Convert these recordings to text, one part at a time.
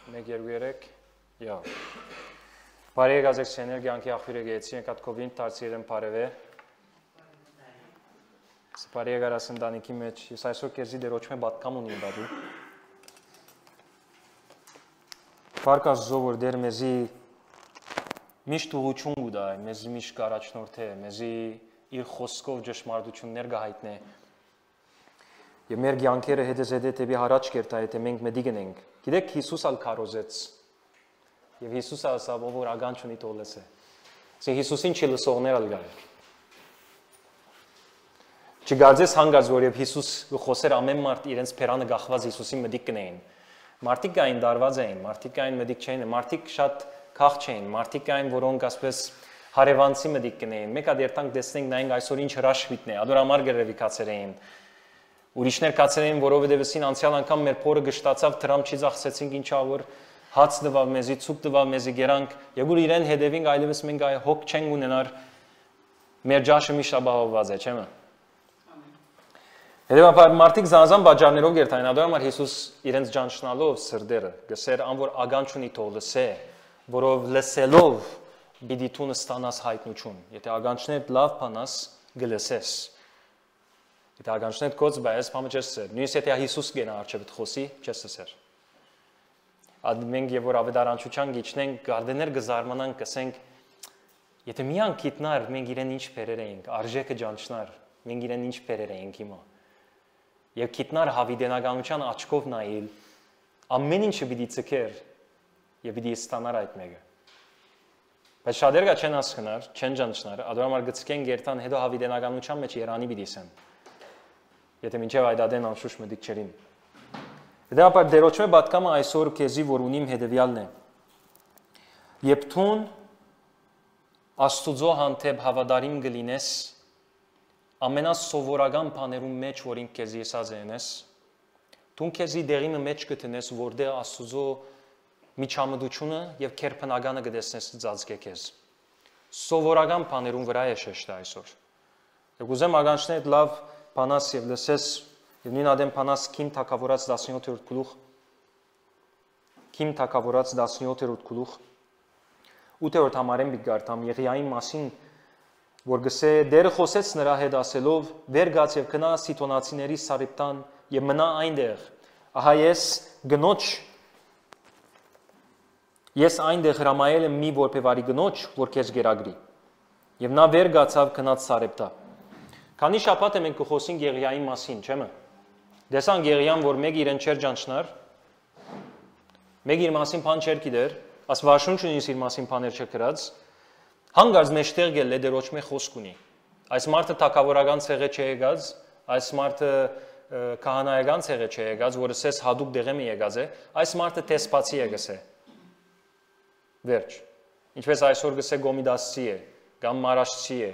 1, 2, 3, ja. Բարի եկած էներգիանքի աղբյուրը գեցի, ենքատ կովին տարցիրեմ պարև է։ Բարի եկար ասնդանիքի մեջ, ես այսօր կեզի դերոչմ է բատկամ ունիմ բադու։ Պարկաս զովոր դեր մեզի միշտ ուղություն գուդա, մեզի միշտ կարաչնորդ է, մեզի իր խոսքով ճշմարտություններ գահիտնե։ Եվ մեր կյանքերը հետզհետե տեպի հարաճ կերտա, եթե մենք մեդի գնենք։ Գիտեք Հիսուս ալ քարոզեց։ Եվ Հիսուսը ասավ, ով որ ագանջ ունի թողես է։ Իսկ Հիսուսին չի լսողներ ալ գալ։ Չգարձես հանգած, որ եւ Հիսուս խոսեր ամեն մարդ իրենց փերանը գախված Հիսուսին մդիկ կնեին։ Մարդիկ կային դարված էին, մարդիկ կային մդիկ չէին, մարդիկ շատ քախ չէին, մարդիկ կային, որոնք ասպես հարևանցի մդիկ կնեին։ Մեկ հատ երտանք տեսնենք նայենք այսօր ինչ հրաշվիթն է, ադոր համար գրևիկացեր էին։ Ուրիշներ կացել էին, որովհետև ասին անցյալ անգամ մեր փորը գշտացավ, դրամ չի ծախսեցինք ինչա որ հաց տվավ մեզի, ցուկ տվավ մեզի գերանք, եւ որ իրեն հետևինք այլևս մենք այ հոգ չենք ունենար մեր ջաշը միշտ ապահովված է, չէ՞։ Հետևաբար մարդիկ զանզան բաժարներով գերտային, ադորամար Հիսուս իրենց ջանչնալով սրդերը, գսեր ան որ ագանջ ունի թող լսե, որով լսելով պիտի տունը ստանաս հայտնություն, եթե ագանջներ լավ բանաս գլսես։ Եթե ագանջներ կոց բայես, պամը չես սեր, նույնս եթե Հիսուս գենա արջևդ խոսի, չես սեր։ Ад մենք եւ որ ավետարանչության գիչնենք, գարդեներ գզարմանանք, կսենք, եթե միան գիտնար, մենք իրեն ինչ բերեր էինք, արժեքը ջանչնար, մենք իրեն ինչ բերեր էինք հիմա։ Եվ գիտնար հավիդենականության աչքով նայել, ամեն ինչը պիտի ցկեր եւ պիտի ստանար այդ մեկը։ Բայց շատերը չեն հասկնար, չեն ջանչնար, ադորամար գցկեն գերտան հետո հավիդենականության մեջ Երանի պիտի սեն։ Եթե մինչև այդ ադեն անշուշտ մդիկ չերին։ Հետևաբար դերոչմե բատկամը այսօր քեզի որ ունիմ հետևյալն է։ Երբ թուն Աստուծո հանդեպ հավատարիմ գլինես, ամենասովորական բաներում մեջ, որ ինք քեզի ասած ենես, թուն քեզի դերիմը մեջ գտնես, որտեղ Աստուծո միջամտությունը եւ քերփնականը գտեսնես ծածկե քեզ։ Սովորական բաներում վրա է շեշտը այսօր։ Եվ ուզեմ ագանչներ լավ բանաս եւ լսես եւ նույն ադեմ բանաս Քիմ թագավորած 17-րդ գլուխ Քիմ թագավորած 17-րդ գլուխ 8-րդ համարեն բիգարտամ Եղիային մասին որ գսե դերը խոսեց նրա հետ ասելով վեր գաց եւ գնա Սիդոնացիների Սարիպտան եւ մնա այնտեղ ահա ես այնտեղ հրամայել եմ մի որբևարի գնոջ որ քեզ գերագրի եւ նա վեր գացավ գնաց Սարիպտա Քանի շաբաթ է մենք կխոսենք Եղիայի մասին, չէ՞։ Դեսանք Եղիան, որ մեկ իրեն չեր ջանչնար, մեկ իր մասին բան չեր գիտեր, Աստվածաշունչը նույնիսկ իր մասին բաներ չգրած, հանգարց մեջտեղ գել լեդերոչմե խոսք ունի։ Այս մարդը թագավորական ցեղը չի եկած, այս մարդը քահանայական ցեղը չի եկած, որը սես հadoop դեղեմ է եկած է, այս մարդը տեսպացի է գսե։ Վերջ։ Ինչպես այսօր գսե գոմիդասցի է, կամ մարաշցի է,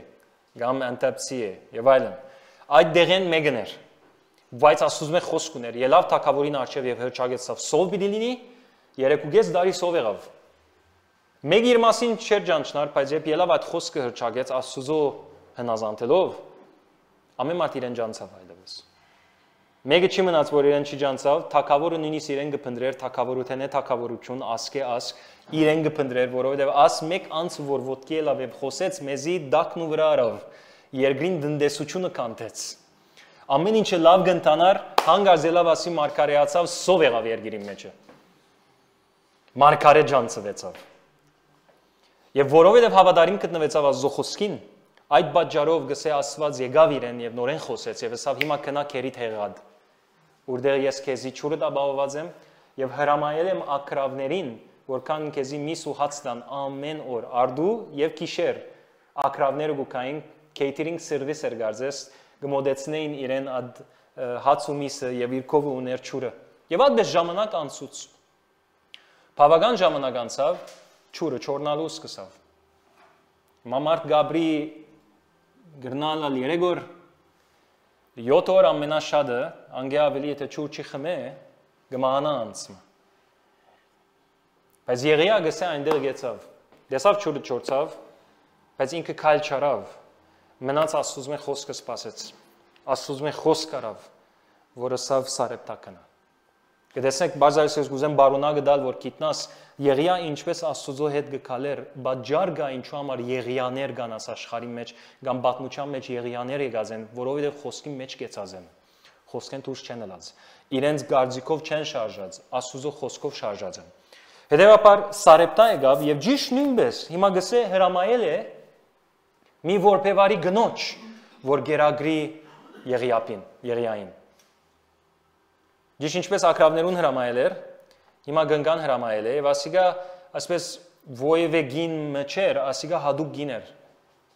կամ անտապցի է եւ այլն այդ դեղեն մեկն էր բայց Աստուծո խոսք ուներ ելավ թագավորին արչեւ եւ հրճագեցավ սով պիտի լինի 3.5 տարի սով եղավ մեկ իր մասին չէր ջանչնար բայց երբ ելավ այդ խոսքը հրճագեց Աստուծո հնազանդելով ամեն մարդ իրեն ջանցավ այլևս մեկը չի մնաց որ իրեն չի ջանցավ թագավորը նույնիսկ իրեն կփնդրեր թագավորութեն է թագավորություն ասկե ասկ իրեն կփնդրեր որովհետեւ աս մեկ անց որ ոտքի ելավ եւ խոսեց մեզի դակն ու վրա արավ երկրին դնդեսությունը կանտեց ամեն ինչը լավ գնտանար հանգարց ելավ ասի մարգարեացավ սով եղավ երկրի մեջը մարգարե ջանցվեցավ եւ որովհետեւ հավատարիմ գտնվեցավ Աստծո խոսքին այդ բաժարով գսե Աստված եկավ իրեն եւ նորեն խոսեց եւ ասավ հիմա կնա քերիդ հեղադ որտեղ ես քեզի ճուրը դաբաված եմ եւ հրամայել եմ ակրավներին որքան քեզի միս ու հաց տան ամեն օր արդու եւ գիշեր ակրավները գուկային catering service էր գարձես գմոդեցնեին իրեն ad հաց ու միսը եւ իր կովը ուներ ճուրը եւ այդպես ժամանակ անցուց բավական ժամանակ անցավ ճուրը չորնալու սկսավ մամարտ Գաբրի գրնալալ 3 օր 7 օր ամենաշատը անգե ավելի եթե ճուր չի խմե գմանա անցում բայց Եղիա գսե այնտեղ գեցավ դեսավ ճուրը չորցավ բայց ինքը քայլ չարավ մնաց Աստուծո խոսքը սпасեց Աստուծո խոսք արավ որը սավ Սարեփտա կնա Գտեսնեք, բարձրացած կուզեմ բարունագը դալ, որ գիտնաս Եղիա ինչպես Աստծո հետ գկալեր, բաժար գա ինչու համար Եղիաներ կան աս աշխարհի մեջ, կամ պատմության մեջ Եղիաներ եկած են, որովհետև խոսքի մեջ կեցած են։ Խոսքեն դուրս չեն ելած։ Իրենց գարձիկով չեն շարժած, Աստծո խոսքով շարժած են։ Հետևաբար Սարեպտա եկավ եւ ճիշտ նույնպես հիմա գսե հրամայել է մի որբևարի գնոջ, որ գերագրի Եղիային։ Ճիշտ ինչպես ակրավներուն հրամայել էր, հիմա գնկան հրամայել է եւ ասիգա այսպես ոևե գին մչեր, ասիգա հadoop գիներ,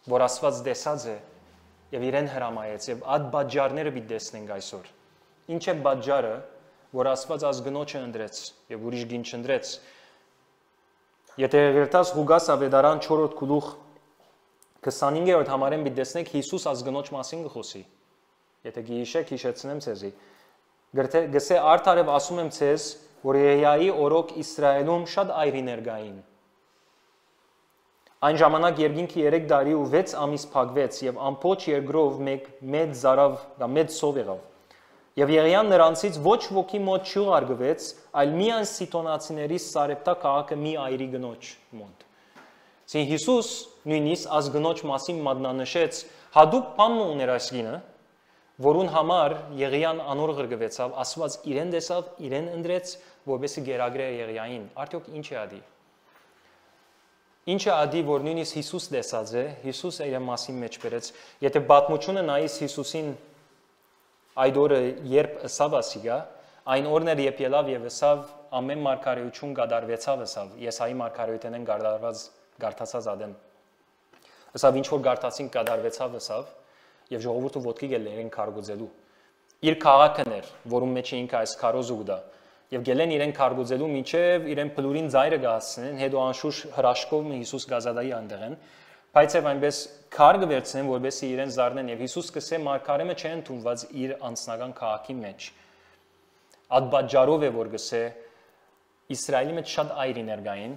որ Աստված դեսած է եւ իրեն հրամայեց եւ այդ բաժարները պիտի տեսնենք այսօր։ Ինչ է բաժարը, որ Աստված ազգնոջը ընդրեց եւ ուրիշ գին չընդրեց։ Եթե ղերտաս Ղուգաս ավետարան 4-րդ գլուխ 25-րդ համարեն պիտի տեսնենք Հիսուս ազգնոջ մասին գխոսի։ Եթե գիշեք հիշեցնեմ ցեզի։ Գսե արդարև ասում եմ ցեզ, որ Եղիայի օրոք Իսրայելում շատ այրիներ կային։ Այն ժամանակ երկինքը 3 տարի ու 6 ամիս փակվեց եւ ամբողջ երկրով մեծ զարավ կամ մեծ սով եղավ։ Եվ Եղիան նրանցից ոչ ոքի մոտ չուղարկվեց, այլ միայն Սիդոնացիների Սարեպտա քաղաքը մի այրի գնոջ մոտ։ Սին Հիսուս նույնիսկ ազգնոջ մասին մատնանշեց հadoop բան ուներ այս գինը, որուն համար Եղիան անոր գրգվեցավ, Աստված իրեն դեսավ, իրեն ընդրեց, որպեսզի գերագրե Եղիային։ Արդյոք ինչ է ադի։ Ինչ է ադի, որ նույնիսկ Հիսուս դեսած է, Հիսուս իր մասին մեջ բերեց։ Եթե պատմությունը նայես Հիսուսին այդ օրը երբ ըսավ ասիգա, այն օրն էր երբ ելավ եւ ըսավ ամեն մարգարեություն կատարվեցավ ըսավ։ Եսայի մարգարեութենեն գարտացած ադեմ։ Ըսավ ինչ որ գարտացին կատարվեցավ ըսավ եւ ժողովուրդը ոտքի գելեն իրեն քարգոծելու։ Իր քաղաքն էր, որում մեջ ինքը այս քարոզը ուդա։ Եվ գելեն իրեն քարգոծելու միջև իրեն փլուրին ծայրը գացնեն, հետո անշուշ հրաշքով Հիսուս գազադայի անդեղեն, բայց եւ այնպես քար գվերցնեն, որովհետեւ իրեն զարնեն եւ Հիսուս կսե մարգարեմը չեն թունված իր անձնական քաղաքի մեջ։ Այդ բաժարով է որ գսե Իսրայելի մեջ շատ այրիներ կային,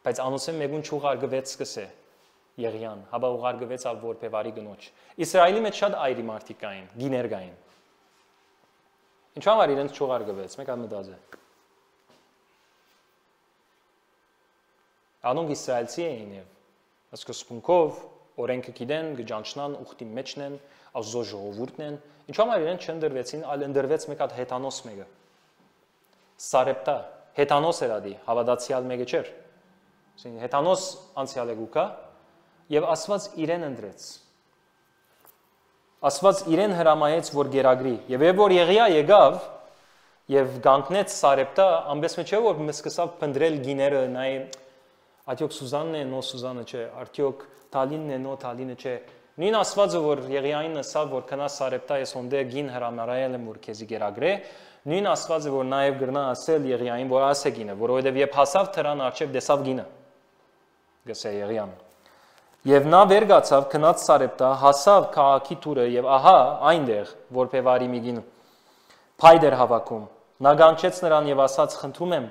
բայց անոսեն մեկուն չուղարկվեց կսե Եղիան, հաբա ուղարկվեց ալ որբևարի գնոջ։ Իսրայելի մեջ շատ այրի մարդիկ կային, գիներ կային։ Ինչու համար իրենց չուղարկվեց, մեկ այլ մտած է։ Անոնք իսրայելցի էին եւ սկզբունքով օրենքը գիտեն, գճանչնան, ուխտի մեջն են, Աստծո ժողովուրդն են։ Ինչու համար իրենց չընդրվեցին, այլ ընդրվեց մեկ հատ հեթանոս մեկը։ Սարեպտա, հեթանոս էր ադի, հավատացյալ մեկը չէր։ Հեթանոս անցյալ է գուկա եւ Աստված իրեն ընդրեց։ Աստված իրեն հրամայեց, որ գերագրի։ Եվ որ Եղիա եկավ եւ գանքնեց Սարեպտա, ամբես մեջ չէ որ սկսավ փնդրել գիները, նայ արդյոք Սուզանն է, նո Սուզանը չէ, արդյոք Թալինն է, նո Թալինը չէ։ Նույն Աստվածը որ Եղիային ասավ, որ քնա Սարեպտա ես ոնդե գին հրամարայել եմ որ քեզի գերագրե, նույն Աստվածը որ նաեւ գրնա ասել Եղիային, որ ասե գինը, որովհետեւ երբ հասավ թրան արչեւ դեսավ գինը։ Գսե Եղիան։ Եվ նա վեր գացավ քնած Սարեպտա, հասավ քաղաքի թուրը եւ ահա այնտեղ որբևարի մի գին փայդեր հավաքում։ Նա գանչեց նրան եւ ասաց. «Խնդրում եմ,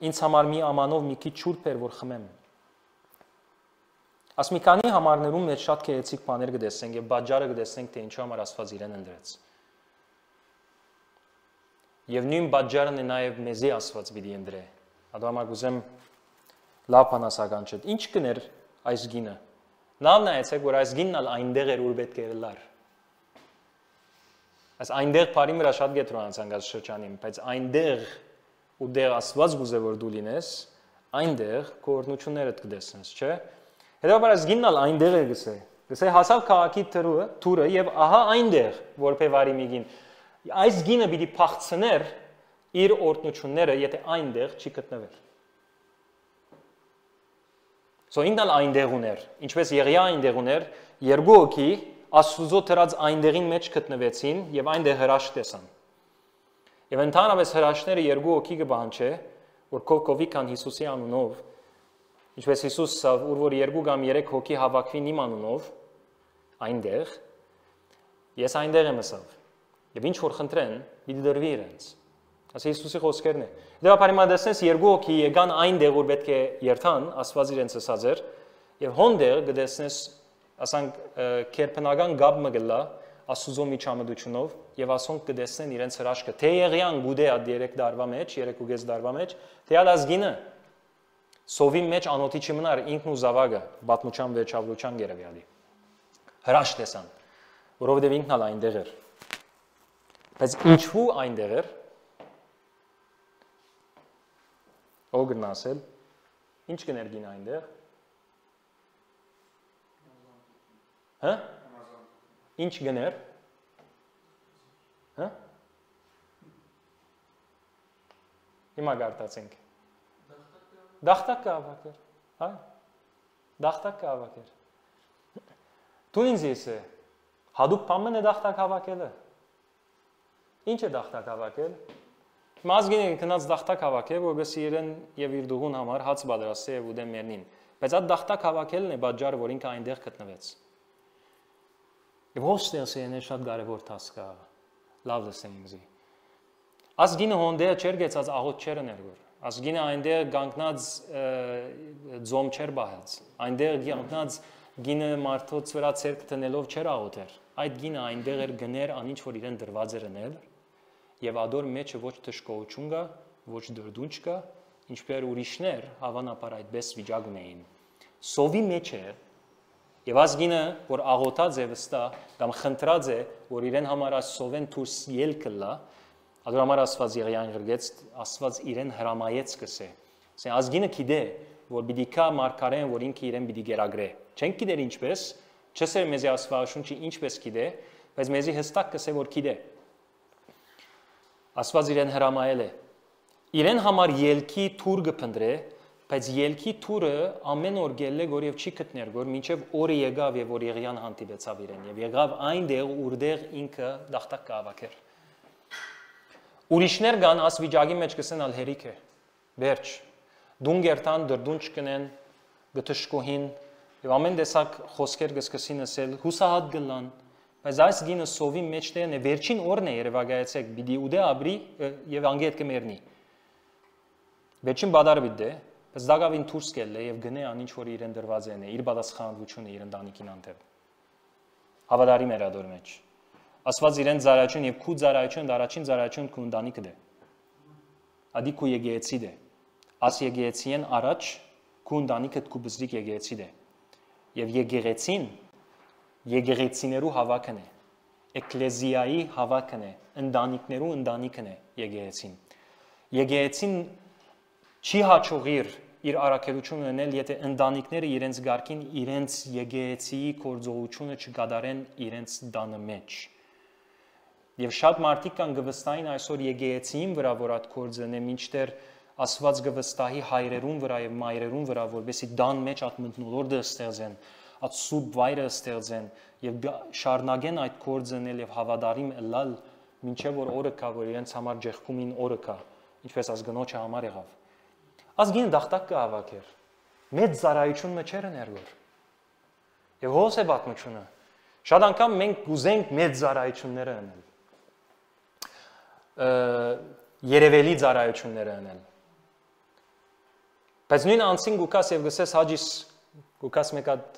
ինձ համար մի ամանով մի քիչ շուրջ բեր, որ խմեմ»։ Աս մի քանի համարներում մեջ շատ քեեցիկ բաներ կտեսնենք եւ բաժարը կտեսնենք, թե ինչու համար Աստված իրեն ընդրեց։ Եվ նույն բաժարն է նաեւ մեզի Աստված պիտի ընդրե։ Ադամա գուզեմ լավ բանասական չէ։ Ինչ կներ այս գինը։ Լավ նայեցեք, որ այս գինն այնտեղ էր ուր պետք է լար։ Այս այնտեղ բարի մրա շատ գետրոնացան գազ շրջանին, բայց այնտեղ ու դեր Աստված գուզե որ դու լինես, այնտեղ կորնություններդ կտեսնես, չէ՞։ Հետո այս գինն այնտեղ է գսե։ Գսե հասավ քաղաքի թուրը եւ ահա այնտեղ որբևարի մի գին։ Այս գինը պիտի փախցներ իր օրտնությունները, եթե այնտեղ չի գտնվել։ So ինքն այնտեղ ուներ, ինչպես Եղիա այնտեղ ուներ, երկու հոգի Աստծո դրած այնտեղին մեջ գտնվեցին եւ այնտեղ հրաշք տեսան։ Եվ ընդհանրապես հրաշքները երկու հոգի կբանչե, որ կովի կան Հիսուսի անունով, ինչպես Հիսուս ուր որ 2 կամ 3 հոգի հավաքվին իմ անունով, այնտեղ ես այնտեղ եմ ասավ։ Եվ ինչ որ խնդրեն, պիտի դրվի իրենց։ Ասի Հիսուսի խոսքերն է։ Դրա պարիմադեսնես երկու հոգի եկան այնտեղ որ պետք է երթան, Աստված իրենց ասած էր, եւ հոնդեր գտեսնես, ասանք քերփնական գաբը գլա, Աստուծո միջամտությունով եւ ասոնք կդեսնեն իրենց հրաշքը։ Թե Եղիան գուդե այդ 3 դարվա մեջ, 3.5 դարվա մեջ, թե ալազգինը սովի մեջ անոթի չմնար ինքն ու զավակը բաթմուչան վերջավորության գերեվյալի։ Հրաշք տեսան, որովհետեւ ինքն ալ այնտեղ էր։ Բայց ինչու այնտեղ էր։ Ո գնացել։ Ինչ կներգին այնտեղ։ Հա? Ինչ գներ։ Հա? Հիմա գարտացենք։ Դախտակ կավակեր։ Հա? Դախտակ կավակեր։ Դու ինձ ես հadoop բամն է դախտակ հավաքելը։ Ինչ է դախտակ հավաքել։ Մազգին կնած դախտակ հավաքել, որովհետեւ իրեն եւ իր դուղուն համար հաց պատրաստի եւ ուդեմ մերնին։ Բայց այդ դախտակ հավաքելն է բաժարը, որ ինքը այնտեղ գտնվեց։ Եվ հոստելսը շատ կարևոր տասկ է։ Լավ լսեն ինձ։ Ազգինը հոնդեը չեր գեցած աղոտ չեր ներգոր։ Ազգինը այնտեղ գանկնած ձոմ չեր բահած։ Այնտեղ գանկնած գինը մարդոց վրա ցերկ տնելով չեր աղոթեր։ Այդ գինը այնտեղ էր գներ անինչ որ իրեն դրված էր նել եւ ադոր մեջը ոչ թշկողություն կա, ոչ դրդունջ կա, ինչպես ուրիշներ հավանաբար այդպես վիճակում էին։ Սովի մեջ է եւ ազգինը որ աղոթած է վստահ կամ խնդրած է որ իրեն համար ասովեն դուրս ելքը լա, ադոր համար Աստված Եղիան գրգեց, Աստված իրեն հրամայեց կսե։ Ասեն ազգինը գիտե որ պիտի կա մարգարեն որ ինքը իրեն պիտի գերագրե։ Չենք գիտեր ինչպես, չսեր մեզի Աստվածաշունչի ինչպես գիտե, բայց մեզի հստակ կսե որ գիտե։ Աստված իրեն հրամայել է։ Իրեն համար ելքի թուր կփնտրե, բայց ելքի թուրը ամեն օր գելե որ եւ չի գտներ որ մինչեւ օրը եկավ եւ որ Եղիան հանդիպեցավ իրեն եւ եղավ այնտեղ ուրդեղ ինքը դախտակ կավակեր։ Ուրիշներ կան ասվիճակի մեջ կսեն ալ հերիք է։ Վերջ։ Դունգերտան դրդունջ կնեն, գտշկոհին եւ ամեն տեսակ խոսքեր կսկսին ասել, հուսահատ գլան, բայց այս գինը սովի մեջտեղն է, վերջին օրն է երևակայեցեք, պիտի ուդե աբրի եւ անգետ կմերնի։ Վերջին բադարը պիտի դե, բայց դակավին դուրս կելը եւ գնե անինչ որ իրեն դրված են, իր պատասխանատվությունը իր ընտանիքին անտեղ։ Հավատարի մեր ադոր մեջ։ Աստված իրեն ծառայություն եւ քու ծառայություն, առաջին ծառայություն քու ընտանիքը դե։ Ադի քու եկեղեցի դե։ Աս եկեղեցին առաջ քու ընտանիքդ քու բզրիկ եկեղեցի դե։ Եվ եկեղեցին եկեղեցիներու հավաքն է, էկլեզիայի հավաքն է, ընտանիքներու ընտանիքն է եկեղեցին։ Եկեղեցին չի հաջողիր իր առաքելությունը անել, եթե ընտանիքները իրենց գարկին իրենց եկեղեցիի գործողությունը չկատարեն իրենց տանը մեջ։ Եվ շատ մարդիկ կան գվստային այսօր եկեղեցիին վրա որ այդ գործն է, մինչդեռ Աստված գվստահի հայրերուն վրա եւ մայրերուն վրա, որովհետեւ դան մեջ այդ մտնոլորտը ստեղծեն, այդ սուբ վայրը ստեղծեն եւ շարունակեն այդ գործնել եւ հավատարիմ ըլլալ, մինչեւ որ օրը կա, որ իրենց համար ջեղքումին օրը կա, ինչպես ազգնոջը համար եղավ։ Ազգին դախտակ կհավաքեր։ Մեծ ծառայություն մեջ էր ներգոր։ Եվ հոս է պատմությունը։ Շատ անգամ մենք գուզենք մեծ ծառայություններ անել։ Երևելի ծառայություններ անել։ Բայց նույն անցին գուկաս եւ գսես հաջիս գուկաս մեկ հատ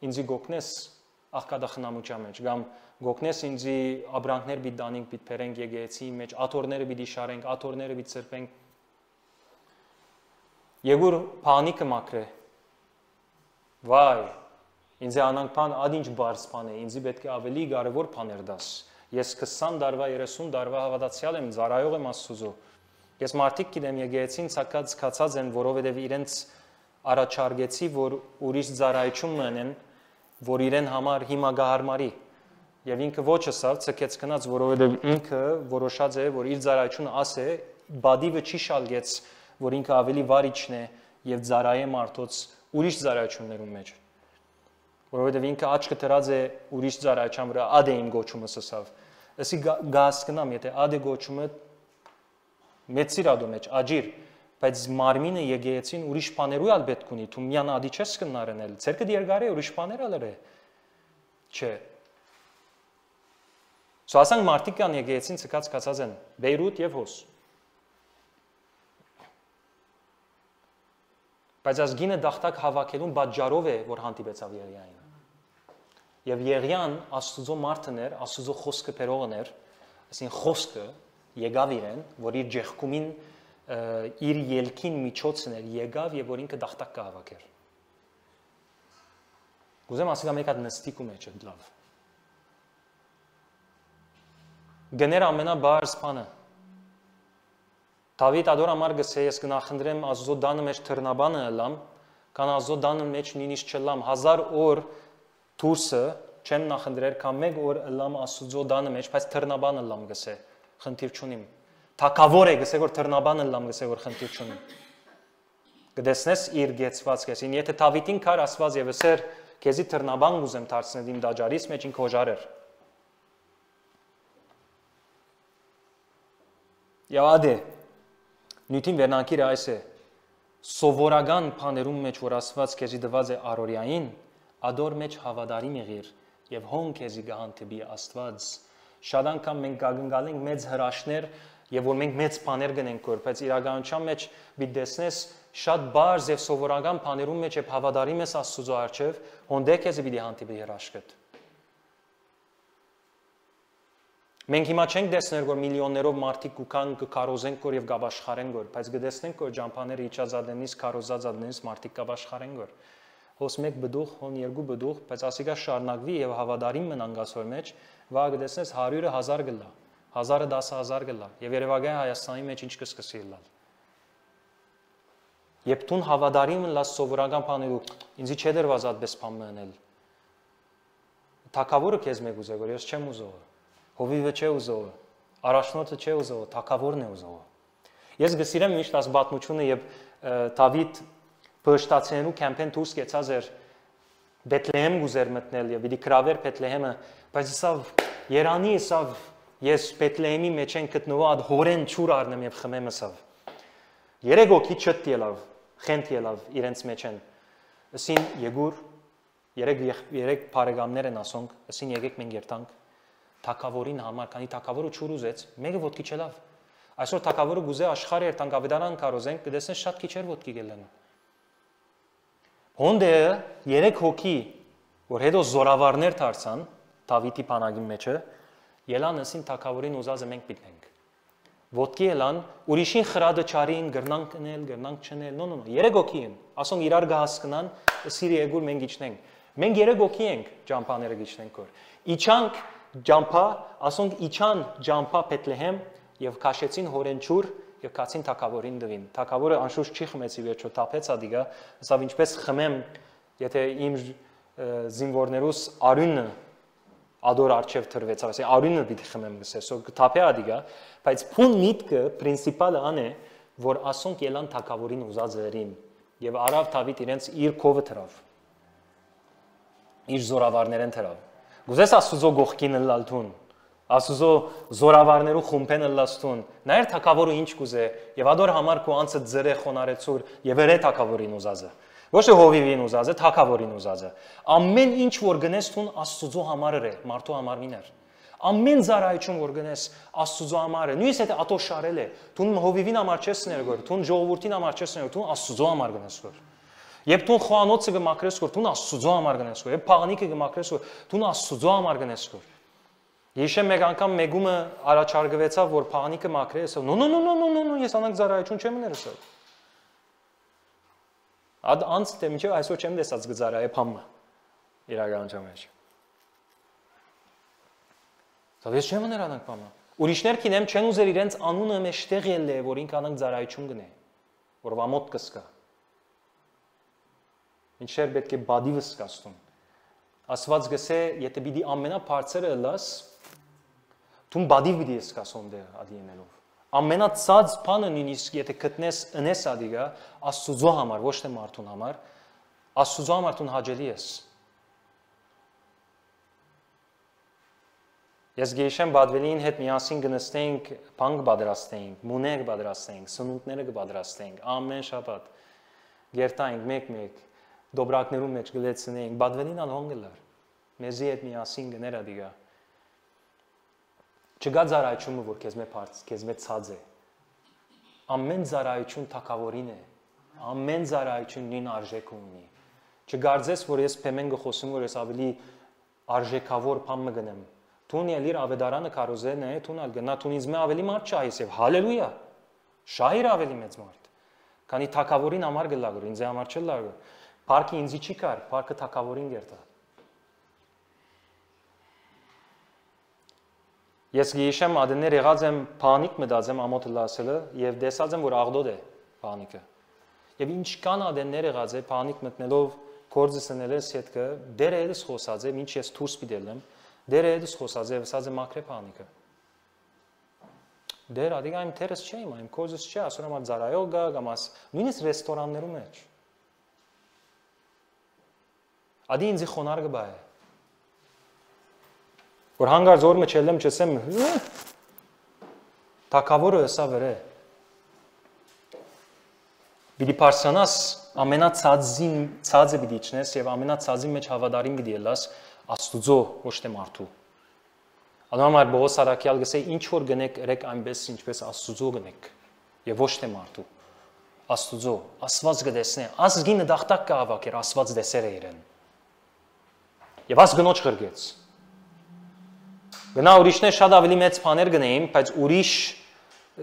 ինձի գոքնես աղկադա խնամուճա մեջ կամ գոքնես ինձի աբրանքներ պիտի դանենք պիտի բերենք եկեղեցի մեջ աթորները պիտի շարենք աթորները պիտի ծրպենք Եգուր փանիկը մակրե վայ ինձ անանք փան ադինչ բարձ փան է ինձի պետք է ավելի կարևոր բաներ դաս ես 20 դարվա 30 դարվա հավատացյալ եմ ծառայող եմ Աստծո Ես մարդիկ գիտեմ եկեղեցին ցակած քացած են, որովհետև իրենց առաջարկեցի, որ ուրիշ ծառայություն մնեն, որ իրեն համար հիմա գահարմարի։ Եվ ինքը ոչ ասավ, ցկեց գնաց, որովհետև ինքը որոշած է, որ իր ծառայությունը ասե, բադիվը չի շալգեց, որ ինքը ավելի վարիչն է եւ ծառայե մարդոց ուրիշ ծառայություններում մեջ։ Որովհետև ինքը աչքը դրած է ուրիշ ծառայության վրա, ադե իմ գոչումս ասավ։ Ասի գասկնամ, եթե ադե գոչումը մեծիր ադո մեջ աջիր բայց մարմինը եկեղեցին ուրիշ բաներու ալ պետք ունի դու միան ադի չես կնարնել ցերկը դերգարի ուրիշ բաներ ալը չէ Սոսանք մարդիկ կան եկեղեցին ցկած կացած են Բեյրութ եւ Հոս բայց ազգինը դախտակ հավաքելուն բաժարով է որ հանդիպեցավ Եղիային Եվ Եղիան Աստուծո մարդն էր, Աստուծո խոսքը բերողն էր, այսինքն խոսքը եկավ իրեն, որ իր ջեղկումին իր ելքին միջոցն էր, եկավ եւ որ ինքը դախտակ կհավաքեր։ Գուզեմ ասել մեկ հատ նստիկ ու մեջ է լավ։ Գներ ամենաբարձ բանը։ Դավիթ ադոր համար գսե ես գնախնդրեմ Աստծո դանը մեջ թռնաբանը ըլամ, կան Աստծո դանը մեջ նույնիսկ չլամ 1000 օր դուրսը չեմ նախնդրել կամ 1 օր ըլամ Աստծո դանը մեջ, բայց թռնաբանը ըլամ գսե, խնդիր չունիմ։ Թակավոր է գսե որ թռնաբանը ըլամ գսե որ խնդիր չունիմ։ Կդեսնես իր գեցվածքեսին, եթե Դավիթին քար ասված եւ ասեր քեզի թռնաբան գուզեմ դարձնել իմ դաջարից մեջ ինքը հոժար էր։ Եվ ադե նույնին վերնանկիրը այս է սովորական բաներում մեջ որ ասված քեզի դված է առօրյային ադոր մեջ հավատարիմ եղիր եւ հոն քեզի գահանտբի Աստված շատ անգամ մենք գագնգալենք մեծ հրաշներ եւ որ մենք մեծ բաներ գնենք որ բայց իրականության մեջ մի տեսնես շատ բարձ եւ սովորական բաներում մեջ է հավատարիմ ես Աստծո առջեւ հոնդե քեզի պիտի հանդիպի հրաշքդ Մենք հիմա չենք տեսնել որ միլիոններով մարդիկ կուքան կկարոզեն կոր եւ գաբաշխարեն գոր, բայց կտեսնենք որ ջամփաները իջածադենից կարոզածադենից մարդիկ գաբաշխարեն գոր։ Հոս մեկ բդուղ, հոն երկու բդուղ, բայց ասիկա շարունակվի եւ հավատարիմ մնան գասոր մեջ, վա կտեսնես 100-ը 1000 գլա, 1000-ը 10000 գլա եւ Երևանյան Հայաստանի մեջ ինչ կսկսի լալ։ Եվ տուն հավատարիմ լաս սովորական բաներու, ինձի չէ դրված այդպես բան մնել։ Թակավորը քեզ մեկ ուզե որ ես չեմ ուզող։ Հովիվը չէ ուզողը, առաջնորդը չէ ուզողը, թակավորն է ուզողը։ Ես գսիրեմ միշտ աս բաթմությունը եւ Դավիթ բշտացենու կամպեն դուրս գեցած էր Բեթլեհեմ գուզեր մտնել եւ իդի գրավեր Բեթլեհեմը, բայց սավ Երանի սավ ես Բեթլեհեմի մեջ են գտնվող ад հորեն ճուր առնեմ եւ խմեմ սավ։ Երեք օքի չտ ելավ, խենթ ելավ իրենց մեջ են։ Ասին Եգուր երեք բարեկամներ են ասոնք, ասին եկեք մենք երթանք Թակավորին համար, քանի թակավորը ճուր ուզեց, մեկը ոդկի չելավ։ Այսօր թակավորը գուզե աշխարհը երթանք ավետարան կարոզենք, կտեսնես շատ քիչեր ոդկի գելեն։ Հոնդը 3 հոգի, որ հետո զորավարներ դարձան Դավիթի բանակի մեջը, ելան ասին թակավորին ուզածը մենք պիտենք։ Ոդկի ելան, ուրիշին խրադը չարին, գրնանք կնել, գրնանք չնել, նո, 3 հոգի են։ Ասոնք իրար գահասկնան, սիրի եգուր մենք իջնենք։ Մենք 3 հոգի ենք, ջամփաները իջնենք որ։ Իջանք Ջամփա, ասոնք իջան Ջամփա Բեթլեհեմ եւ քաշեցին հորենչուր եւ կացին թակավորին դվին։ Թակավորը անշուշտ չի խմեցի վերջո թափեց ադիգա, ասավ ինչպես խմեմ, եթե իմ զինվորներուս արյունը ադոր արչեվ թրվեց, ասի արյունը պիտի խմեմ գսես, սո թափե ադիգա, բայց փուն միտքը պրինցիպալը ան է, որ ասոնք ելան թակավորին ուզածերին եւ արավ Դավիթ իրենց իր կովը թրավ։ Իր զորավարներեն թրավ։ Գուզես Աստուծո գողքին լալթուն, Աստուծո զորավարներու խումբեն լաստուն, նայր թակավորը ինչ կուզե, եւ ադոր համար քո անցը ձրե խոնարեցուր եւ երե թակավորին ուզածը։ Ոչ թե հովիվին ուզածը, թակավորին ուզածը։ Ամեն ինչ որ գնես տուն Աստուծո համար է, մարդու համար միներ։ Ամեն զարայություն որ գնես Աստուծո համար է, նույնիսկ եթե ատո շարել է, տուն հովիվին համար չես ներգոր, տուն ժողովրդին համար չես ներգոր, տուն Աստուծո համար գնես որ։ Եվ տուն խոանոցը գմակրես որ տուն Աստուծո համար գնես որ, եւ փաղանիկը գմակրես որ տուն Աստուծո համար գնես որ։ Իշեմ մեկ անգամ մեգումը առաջարկվեցավ որ փաղանիկը մակրե, ասա նո, ես անանք զարայություն չեմ ներսա։ Ад անց թե մինչև այսօր չեմ տեսած գծարայե փամը իրականության մեջ։ Դա ես չեմ նրանք փամը։ Ուրիշներ կինեմ չեն ուզեր իրենց անունը մեջտեղ ելլե որ ինք անանք զարայություն գնե, որ վամոտ կսկա։ Ինչեր պետք է բադիվս կաստուն։ Ասված գսե, եթե պիտի ամենաբարձրը լաս, դու բադիվ պիտի սկասոն դեր ադիենելով։ Ամենացած բանը նույնիսկ եթե գտնես ընես ադիգա, Աստուծո համար, ոչ թե մարդուն համար, Աստուծո համար դու հաջելի ես։ Ես գեշեմ բադվելին հետ միասին գնստենք, բան կբադրաստենք, մուներ կբադրաստենք, սնունդները կբադրաստենք, ամեն շաբաթ գերտայինք մեկ-մեկ դոբրակներում մեջ գլեցնենք, բադվելին անհոնգլար, մեզի հետ միասին գներ ադիգա։ Չգա զարայությունը, որ քեզ մեծ ցած է։ Ամեն զարայություն թակավորին է, ամեն զարայություն նույն արժեք ունի։ Չգարձես, որ ես փեմեն գխոսում, որ ես ավելի արժեքավոր բան մգնեմ։ Տուն ելիր ավետարանը կարոզեն է, տուն ալ գնա, տուն ինձ մե ավելի մարդ չայս եւ հալելույա։ Շահիր ավելի մեծ մարդ։ Քանի թակավորին համար գլագոր, ինձ համար չէ լագոր։ Պարկի ինձի չի կար, պարկը թակավորին գերտա։ Ես գիշեմ ադներ եղած եմ փանիկ մտածեմ ամոթը լասելը եւ տեսած եմ որ աղդոդ է փանիկը։ Եվ ինչ կան ադներ եղած է փանիկ մտնելով գործս նելես հետքը դերը էս խոսած է, ինչ ես դուրս պիտելեմ, դերը էս խոսած է, ասած է մակրե փանիկը։ Դեր ադիգա իմ թերս չէ իմ գործս չէ, ասում եմ զարայող գա կամ աս նույնիսկ ռեստորաններում մեջ։ Ադի ինձ խոնար գբա է։ Որ հանգար զոր մեջ ելեմ չսեմ թակավորը հսա վրե։ Բիդի պարսանաս ամենացածին ցածը բիդի չնես եւ ամենացածին մեջ հավատարիմ բիդի ելաս Աստուծո ոչ թե մարդու։ Ադամար Բողոս Սարակյալ գսե ինչ որ գնեք երեք այնպես ինչպես Աստուծո գնեք եւ ոչ թե մարդու։ Աստուծո Աստված գտեսնե ազգինը դախտակ կհավաքեր Աստված դեսեր է իրեն։ Եվ աս գնոջ խրգեց։ Գնա ուրիշներ շատ ավելի մեծ բաներ գնեին, բայց ուրիշ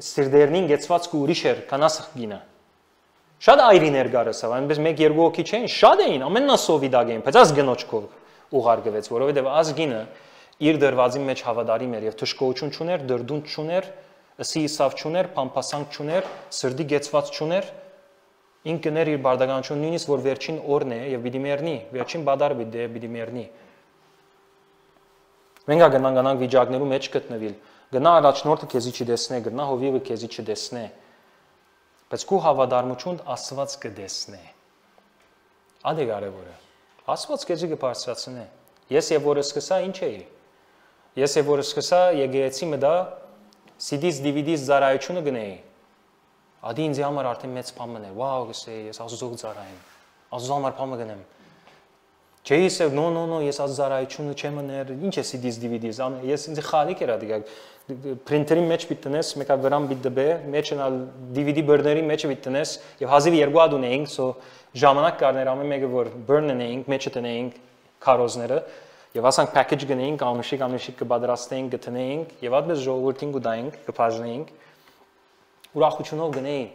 սիրդերնին գեցվածքը ուրիշ էր, քան աս գինը։ Շատ այրիներ գարսավ, այնպես 1-2 հոգի չէին, շատ էին, ամենասովիդակ էին, բայց աս գնոջ կով ուղարկվեց, որովհետև աս գինը իր դրվածի մեջ հավատարիմ էր եւ թշկողություն չուներ, դրդուն չուներ, ըսի իսավ չուներ, փամփասանք չուներ, սրդի գեցված չուներ, ինքն էր իր բարդականություն նույնիսկ որ վերջին օրն է եւ պիտի մեռնի, վերջին բադարը պիտի մեռնի։ Մենք գնանք վիճակներու մեջ գտնվել, գնա առաջնորդը քեզի չդեսնե, գնա հովիվը քեզի չդեսնե, բայց քո հավատարմություն Աստված կդեսնե։ Ադե կարևորը։ Աստված քեզի կբարձրացնե։ Ես եւ որը սկսա ինչ էի։ Ես եւ որը սկսա եկեղեցի մտա CD-ից DVD-ից զարայությունը գնեի։ Ադի ինձ համար արդեն մեծ բան մնա։ Վաու, գսեի, ես Աստծո զարայեմ։ Աստծո համար բան մգնեմ։ Չէի ասել, no, ես ազարայությունը չեմ ներ, ինչ է CD-ից DVD-ից, ես ինձ խալիկ էր ադիգա printer-ի մեջ պիտտնես, մեկա վրան պիտդբե, մեջն ալ DVD բերների մեջ պիտտնես եւ հազիվ երկու հատ ունեինք, so ժամանակ կառներ ամեն մեկը որ burn-ն էինք, մեջը տնեինք քարոզները եւ ասանք package գնեինք, անուշիկ կբադրաստեինք, գտնեինք եւ այդպես ժողովրդին գուտայինք, կփաժնեինք ուրախությունով գնեին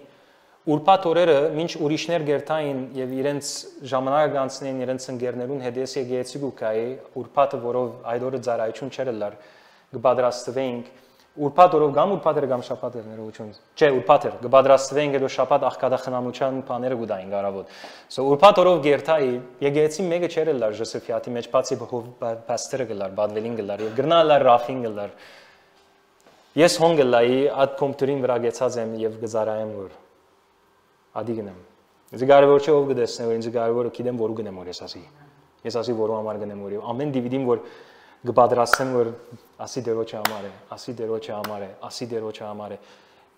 Ուրբաթ օրերը մինչ ուրիշներ գերտային եւ իրենց ժամանակը անցնեն իրենց ընկերներուն հետ ես եկեցի գուկայի ուրբաթը որով այդ օրը ծառայություն չէր լար կբադրաստվեինք ուրբաթ օրով գամ ուրբաթը գամ շաբաթը ներողություն չէ ուրբաթը կբադրաստվեինք հետո շաբաթ աղքադախնամության բաները գուտային կարավոտ so ուրբաթ օրով գերտայի եկեցի մեկը չէր լար Ժոսեֆիատի մեջ բացի պաստերը գլար բադվելին գլար եւ գրնալար ռաֆին գլար ես հոնգլայի այդ կոմպյուտերին վրա գեցած եմ եւ գզարայեմ որ Ադիգնեմ։ Ինձ կարևոր չէ ով գտեսնե, որ ինձ կարևորը գիտեմ որ գնեմ որ ես ասի։ Ես ասի որու համար գնեմ որ ամեն DVD-ին որ կպատրաստեմ որ ասի դերոջը համար է, ասի դերոջը համար է, ասի դերոջը համար է։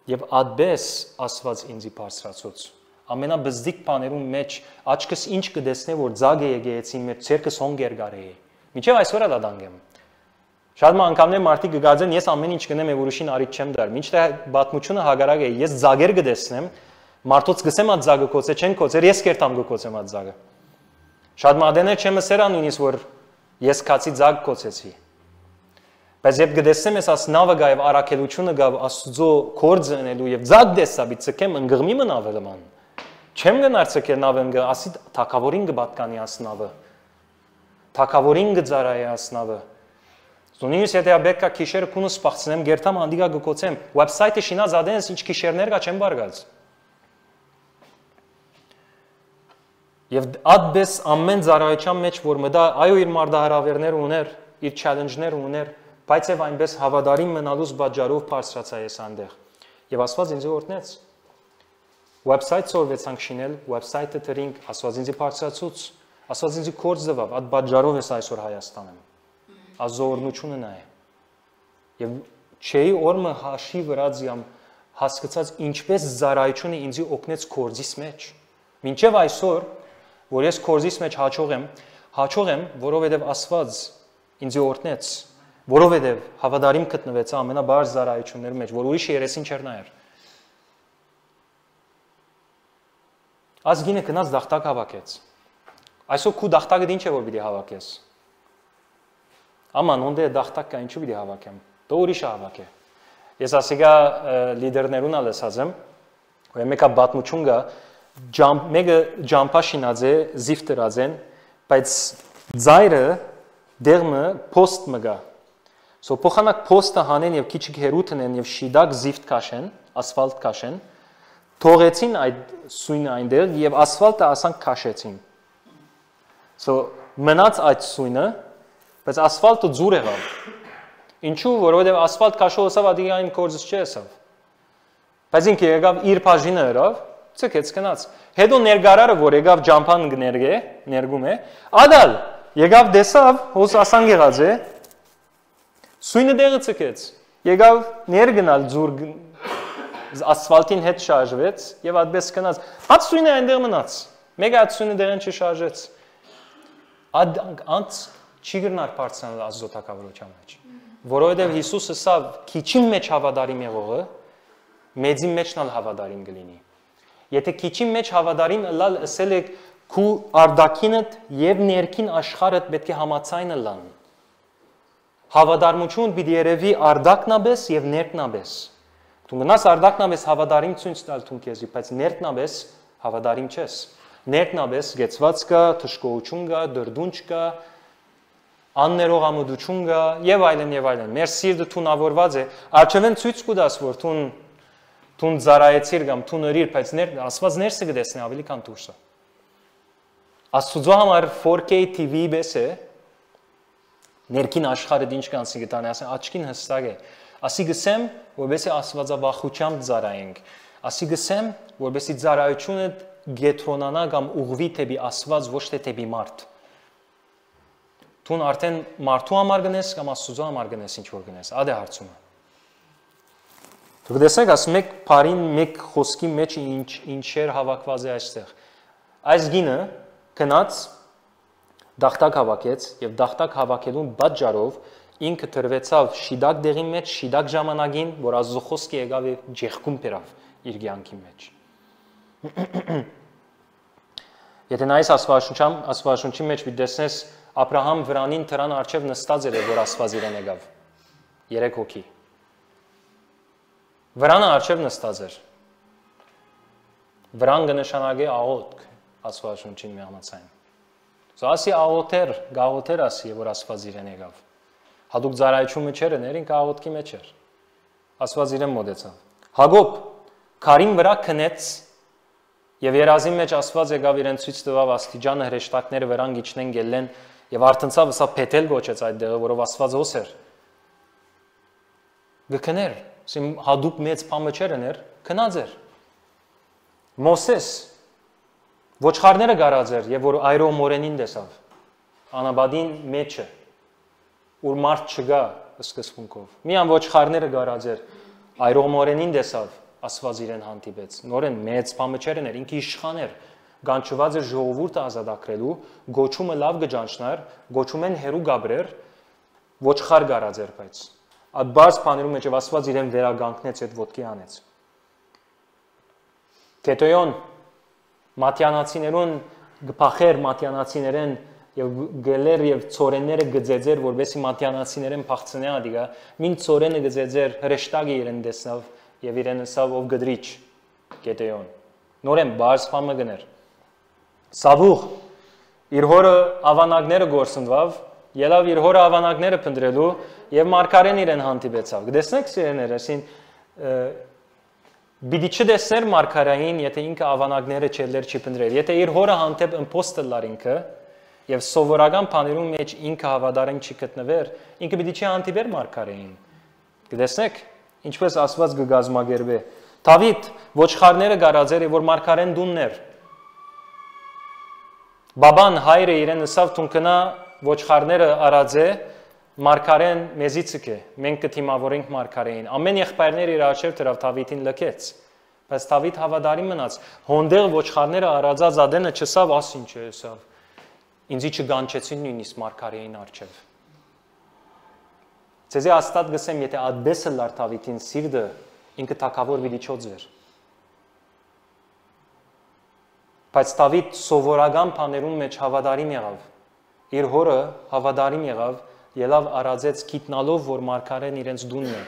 Եվ ադբես Աստված ինձի բարձրացուց։ Ամենաբզդիկ բաներում մեջ աչքս ինչ կդեսնե որ ձագ է եկեցին մեր ցերկս հոնգեր գարեի։ Մինչև այսօր էլ ադանգեմ։ Շատ անգամներ մարդիկ կգածեն ես ամեն ինչ գնեմ եւ ուրիշին արիք չեմ դար։ Մինչդեռ բաթմությունը հագարակ է։ Ես ձագեր կդեսնեմ Մարդոց գսեմ այդ զագը կոծե չեն կոծեր ես կերտամ գկոծեմ այդ զագը Շատ մադեներ չեմ սերա նույնիսկ որ ես քացի զագ կոծեցի Բայց երբ գտեսեմ ես աս նավը գա եւ արաքելությունը գա Աստծո կորձը ընելու եւ զագ դեսաբի ցկեմ ընգղմի մնավել ման Չեմ գնար ցկել նավը ընգ ասի թակավորին կբատկանի աս նավը Թակավորին գծարայ աս նավը Զոնինս եթե աբեկա քիշերը քունը սպախցնեմ գերտամ անդիգա գկոծեմ վեբսայթը շինած ադենս ինչ քիշերներ կա չեմ բարգած Եվ ադբես ամեն ծառայության մեջ որ մտա այո իր մարդահրավերներ ուներ, իր challenge-ներ ուներ, բայց եւ այնպես հավատարիմ մնալուց բաժարով բարձրացա ես այնտեղ։ Եվ Աստված ինձ օրհնեց։ Website սորվեցանք շինել, website-ը դրինք, Աստված ինձ բարձրացուց, Աստված ինձ կորձ տվավ, այդ բաժարով ես այսօր Հայաստանում։ Ազորնությունը նա է։ Եվ չէի օրը հաշի վրա ձիամ հասկացած ինչպես ծառայությունը ինձ օգնեց կորձիս մեջ։ Մինչև այսօր որ ես կորզիս մեջ հաճող եմ, որովհետև Աստված ինձ օրհնեց, որովհետև հավատարիմ գտնվեց ամենաբարձ ծառայությունների մեջ, որ ուրիշ երեսին չեր նայեր։ Ազգինը գնաց դախտակ հավաքեց։ Այսօր քու դախտակը ինչ է որ պիտի հավաքես։ Աման ոնդե դախտակ կա ինչու պիտի հավաքեմ։ Դու ուրիշ հավաք է։ Ես ասիգա լիդերներուն ալսած եմ, ու մեկը բաթմություն գա, մեկը ջամփա շինած է, զիվ դրած են, բայց ծայրը դերմը post մգա։ So փոխանակ post-ը հանեն եւ քիչ հերութն են եւ շիդակ զիվ կաշեն, ասֆալտ կաշեն, թողեցին այդ սույնը այնտեղ եւ ասֆալտը ասանք քաշեցին։ So մնաց այդ սույնը, բայց ասֆալտը ձուր եղավ։ Ինչու, որովհետեւ ասֆալտ քաշողը սա դիային կորձ չեսավ։ Բայց ինքը եկավ իր բաժինը հրավ, ցկեց գնաց։ Հետո ներգարարը, որ եկավ ջամփան ներգում է, ադալ եկավ դեսավ, հոս ասան եղած է, սույնը դեղը ցկեց։ Եկավ ներգնալ ձուր ասֆալտին հետ շարժվեց եւ այդպես գնաց։ Այդ սույնը այնտեղ մնաց։ Մեկը այդ սույնը դեղն չշարժեց։ Անց չի գրնար բարձրանալ ազոտակավորության մեջ։ Որովհետեւ Հիսուսը սա քիչին մեջ հավատարիմ եղողը մեծի մեջնալ հավատարիմ կլինի։ Եթե քիչին մեջ հավատարիմ լալ ասել եք քու արդակինդ եւ ներքին աշխարհդ պետք է համացայնը լան։ Հավատարմություն պիտի երևի արդակնաբես եւ ներքնաբես։ Դու գնաս արդակնաբես հավատարիմ ցույց տալ թուն քեզի, բայց ներքնաբես հավատարիմ չես։ Ներքնաբես գեցված կա, թշկողություն կա, դրդունջ կա, աններողամտություն կա եւ այլն եւ այլն։ Մեր սիրտը թունավորված է, արժևեն ցույց կուտաս, որ թուն զարայեցիր կամ թուն ըրիր, բայց ասված ներսը կտեսնի ավելի քան դուրսը։ Աստուծո համար 4K TV բես է, ներքին աշխարհը ինչ կանցի գտանի, ասեն աչքին հստակ է։ Ասի գսեմ, որովհետեւ աստվածաբախությամբ զարայենք։ Ասի գսեմ, որովհետեւ զարայությունը գետրոնանա կամ ուղղվի թեպի աստված, ոչ թե թեպի մարդ։ Թուն արդեն մարդու համար գնես կամ աստուծո համար գնես ինչ որ գնես, ադե հարցումը։ Դուք տեսեք, ասում եք բարին մեկ խոսքի մեջ ինչեր հավաքված է այստեղ։ Այս գինը գնաց դախտակ հավաքեց եւ դախտակ հավաքելուն պատճառով ինքը դրվեցավ շիդակ դեղի մեջ, շիդակ ժամանակին, որ Աստծո խոսքը եկավ եւ ջեղքում բերավ իր կյանքի մեջ։ Եթե նայես Աստվածաշունչի մեջ դեսնես Աբրահամ վրանին դրան արչև նստած էր, որ Աստված իրեն եկավ։ 3 հոգի։ Վրանը արչև նստած էր։ Վրան կնշանակի աղոթք Աստվածաշունչին միամացային։ Ասի աղոթեր, գաղոթեր ասի, որ Աստված իրեն եկավ։ Հատուկ ծառայությունը չէր, ինքը աղոթքի մեջ էր։ Աստված իրեն մոտեցավ։ Հակոբ քարին վրա քնեց եւ երազի մեջ Աստված եկավ իրեն ցույց տվավ աստիճանը հրեշտակները վրան գիչնեն գելեն եւ արտնցավ սա փեթել գոչեց այդ դեղը, որով Աստված հոս էր։ Գքներ, սիմ հադուկ մեծ բամը չէր ներ, քնած էր։ Մոսես ոչխարները գարած էր եւ որ այրո մորենին տեսավ։ Անաբադին մեջը ուր մարդ չգա սկզբունքով։ Միան ոչխարները գարած էր, այրո մորենին տեսավ, Աստված իրեն հանդիպեց։ Նորեն մեծ բամը չէր ներ, ինքը իշխան էր։ Գանչված էր ժողովուրդը ազատագրելու, գոչումը լավ գճանչնար, գոչում են հերու գաբրեր, ոչխար գարած էր բայց։ Այդ բարձ բաներում մեջ Աստված իրեն վերագանքնեց այդ ոտքի անեց։ Կետոյոն մատյանացիներուն գփախեր մատյանացիներեն եւ գելեր եւ ծորենները գծեծեր, որովհետեւ մատյանացիներեն փախցնե ադիգա, մին ծորենը գծեծեր, հրեշտակը իրեն տեսավ եւ իրեն ասավ ով գդրիչ Կետոյոն։ Նորեն բարձ բամը գներ։ Սավուղ իր հորը ավանակները գործընկավ, ելավ իր հորը ավանակները փնտրելու եւ մարգարեն իրեն հանդիպեցավ։ Գտեսնեք սիրեներ, ասին բիդի չդեսներ մարգարային, եթե ինքը ավանակները չելեր չի փնտրել։ Եթե իր հորը հանդեպ իմպոստելար ինքը եւ սովորական բաներում մեջ ինքը հավատարիմ չի գտնվեր, ինքը բիդի չի հանդիպեր մարգարային։ Գտեսնեք, ինչպես Աստված կգազմագերբե։ Դավիթ ոչխարները գարած էր, որ մարգարեն դուններ։ Բաբան հայրը իրեն ասավ թունքնա ոչխարները արած է, մարգարեն մեզի ցկե, մենք կթիմավորենք մարգարեին։ Ամեն եղբայրները իր արչև դրավ Դավիթին լքեց, բայց Դավիթ հավատարիմ մնաց։ Հոնդեղ ոչխարները արածած ադենը չսավ, ասին չեսավ։ Ինձի չգանչեցին նույնիսկ մարգարեին արչև։ Ցեզի աստատ գսեմ, եթե ադբեսը լար Դավիթին սիրտը ինքը թակավոր վիլիչոց էր։ Բայց Դավիթ սովորական բաներում մեջ հավատարիմ եղավ։ Իր հորը հավատարիմ եղավ ելավ արածեց գիտնալով, որ մարգարեն իրենց դունն է։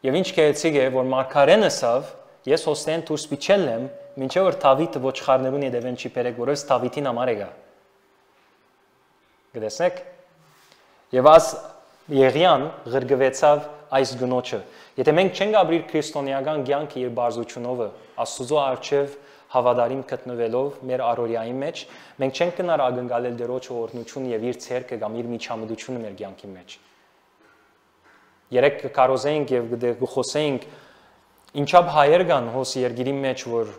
Եվ ինչ կեցիկ է, որ մարգարեն ասավ, ես հոստեն դուրս պիչել եմ, մինչև որ Դավիթը ոչխարներուն ետևեն չի բերեք, որովհետև Դավիթին համար եկա։ Գտեսնեք։ Եվ աս Եղիան գրգվեցավ այս գնոջը։ Եթե մենք չենք ապրիր քրիստոնեական կյանքը իր բարձությունով, Աստծո առջև հավատարիմ գտնվելով մեր առօրյայի մեջ, մենք չենք կնար ակնկալել Տերոջը օրհնություն եւ իր ցերկը կամ իր միջամտությունը մեր կյանքի մեջ։ Երեք կարոզենք եւ գխոսենք ինչապ հայեր կան հոս երկիրի մեջ, որ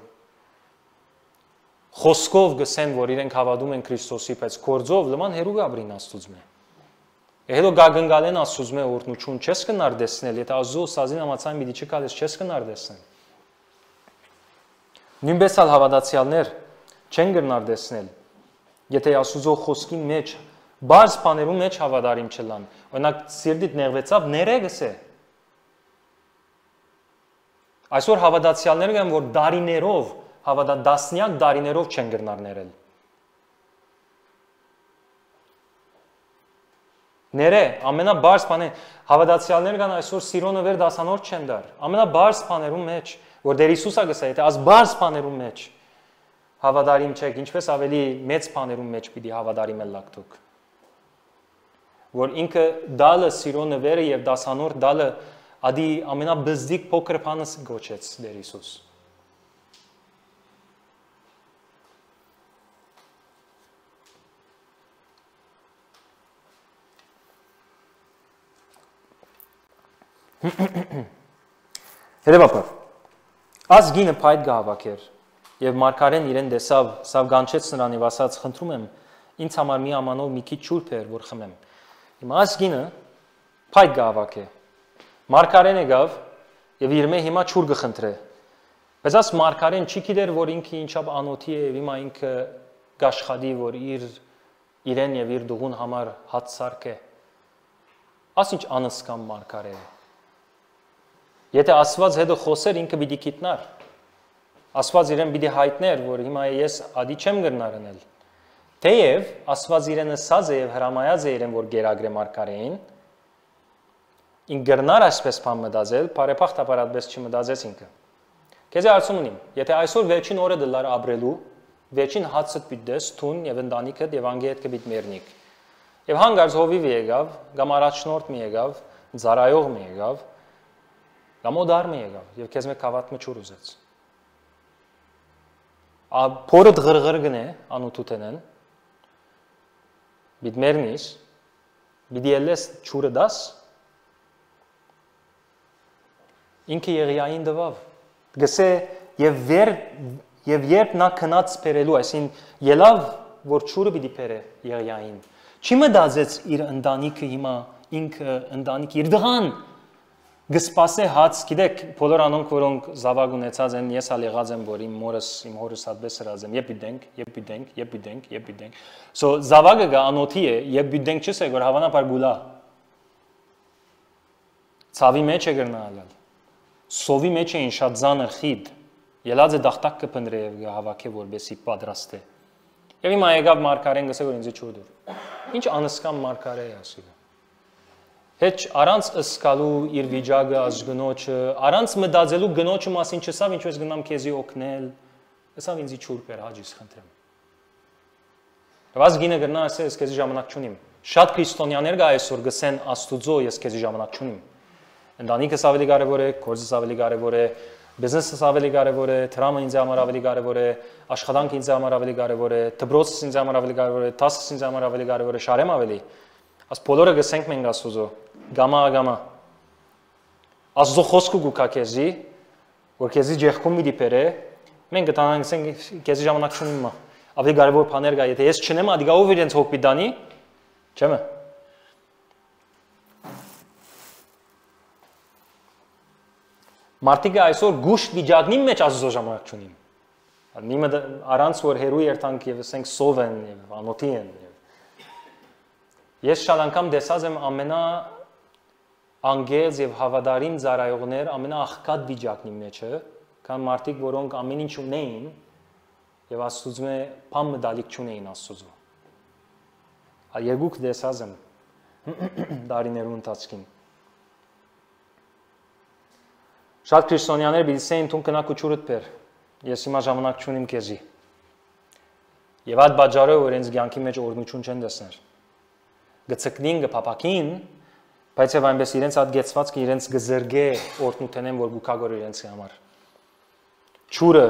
խոսքով գսեն, որ իրենք հավատում են Քրիստոսի, բայց գործով լման հերու գաբրին Աստծուց մե։ Հետո գագնգալեն Աստծուց մե օրհնություն չես կնար դեսնել, եթե Աստծո սազին համացան մի դիչի կալես չես կնար դեսնել։ Նույնպես ալ հավատացյալներ չեն գնար դեսնել, եթե Աստծո խոսքի մեջ բարձ բաներու մեջ հավատարիմ չլան։ Օրինակ սիրտիդ նեղվեցավ, ներեգս է։ Այսօր հավատացյալներ կան, որ դարիներով, դասնյակ դարիներով չեն գնար ներել։ Ները ամենաբարձ բանը հավատացյալներ կան այսօր սիրոնը վեր դասանոր չեն դար։ Ամենաբարձ բաներու մեջ, որ Տեր Հիսուսը գսա, եթե աս բարձ բաներու մեջ հավատարիմ չեք, ինչպես ավելի մեծ բաներու մեջ պիտի հավատարիմ ելաք դուք։ Որ ինքը դալը սիրոնը վերը եւ դասանոր դալը ադի ամենաբզդիկ փոքր բանը գոչեց Տեր Հիսուս։ Հետևաբար ազգինը փայտ գահավաքեր եւ մարգարեն իրեն դեսավ, սավ գանչեց նրան եւ ասաց խնդրում եմ ինձ համար մի ամանով մի քիչ ջուր բեր որ խմեմ։ Հիմա ազգինը փայտ գահավաք է։ Մարգարեն եկավ եւ իր մե հիմա ջուր գխնդրե։ Բայց աս մարգարեն չի գիտեր որ ինքը ինչապ անոթի է եւ հիմա ինքը գաշխադի որ իրեն եւ իր դուղուն համար հաց սարք է։ Աս ինչ անսկամ մարգարե է։ Եթե Աստված հետո խոսեր ինքը պիտի գիտնար։ Աստված իրեն պիտի հայտներ, որ հիմա ես ադի չեմ գնար անել։ Թեև Աստված իրեն ասած է եւ հրամայած է իրեն, որ գերագրե մարգարեին, ին գնար այսպես բան մտածել, բարեփոխտաբար այդպես չմտածեց ինքը։ Քեզ հարցում ունիմ, եթե այսօր վերջին օրը դլար ապրելու, վերջին հացը պիտես թուն եւ ընտանիքդ եւ անգի հետ կպիտ մեռնիկ։ Եվ հանգարց հովիվ եկավ, կամ առաջնորդ մի եկավ, ծառայող մի եկավ, կամ օդար մի եկավ եւ քեզ մեկ հավատ մը ճուր ուզեց։ Փորը դղրգրգն է անուտութենեն։ Բիդ մեռնիս, բիդի ելես ճուրը դաս։ Ինքը Եղիային դվավ։ Գսե եւ երբ նա քնած բերելու, այսին ելավ որ ճուրը պիտի բերե Եղիային։ Չի մտածեց իր ընտանիքը հիմա ինքը ընտանիք իր դղան գսպասե հաց, գիտեք, բոլոր անոնք, որոնք զավակ ունեցած են, ես ալ եղած եմ, որ իմ հորս հատպես հրած եմ, եպ So զավակը գա անոթի է, եպ բիդենք չս է, որ հավանաբար գուլա։ Ցավի մեջ է գրնալալ։ Սովի մեջ էին շատ ծանր խիտ։ Ելած է դախտակ կփնտրե եւ հավաքը որբեսի պատրաստ է։ Եվ հիմա եկավ մարգարեն գսե որ ինձ չուր դուր։ Ինչ անսկամ մարգարե է ասիլը։ Հետ առանց ըսկալու իր վիճակը ազգնոջը, առանց մտածելու գնոջը մասին չսավ ինչպես գնամ քեզի օգնել, ասավ ինձի ճուր բեր հաջիս խնդրեմ։ Եվ ազգինը գրնա ասե ես քեզի ժամանակ չունիմ։ Շատ քրիստոնյաներ կա այսօր գսեն Աստուծո ես քեզի ժամանակ չունիմ։ Ընտանիքս ավելի կարևոր է, գործս ավելի կարևոր է, բիզնեսս ավելի կարևոր է, տրամը ինձ համար ավելի կարևոր է, աշխատանքը ինձ համար ավելի կարևոր է, դպրոցս ինձ համար ավելի կարևոր է, տասս ինձ համար ավելի կարևոր է, շարեմ ավելի։ Աս բոլորը գսենք մենք Աստուծո Գամա Աստծո խոսքը գուկա քեզի, որ քեզի ջեղքում մի դիպերը, մենք գտանանք քեզի ժամանակ չունիմ մա։ Ավելի կարևոր բաներ կա, եթե ես չնեմ, ադիգա ով իրենց հոգ պիտանի, չեմ։ Մարդիկը այսօր գուշտ վիճակնի մեջ Աստծո ժամանակ չունին։ Նիմը առանց որ հերույ երթանք եւ ասենք սով են եւ անոթի են։ Ես շատ անգամ տեսած եմ ամենա անգեզ եւ հավատարիմ ծառայողներ ամենաաղքատ վիճակնի մեջը, քան մարդիկ, որոնք ամեն ինչ ունեին եւ Աստծո բան մտալիք չունեին Աստծո։ Երկուք դեսած եմ դարիներու ընթացքին։ Շատ քրիստոնյաներ բիզնեսին տուն կնակ ու ճուրդ բեր։ Ես հիմա ժամանակ չունիմ քեզի։ Եվ այդ բաժարը որ ինձ ցանկի մեջ օրնություն չեն դեսներ։ Գծկնին գփապակին, բայց եւ այնպես իրենց այդ գեցվածքը իրենց գզրգե օրտնութենեն որ գուկագոր իրենց համար։ Ճուրը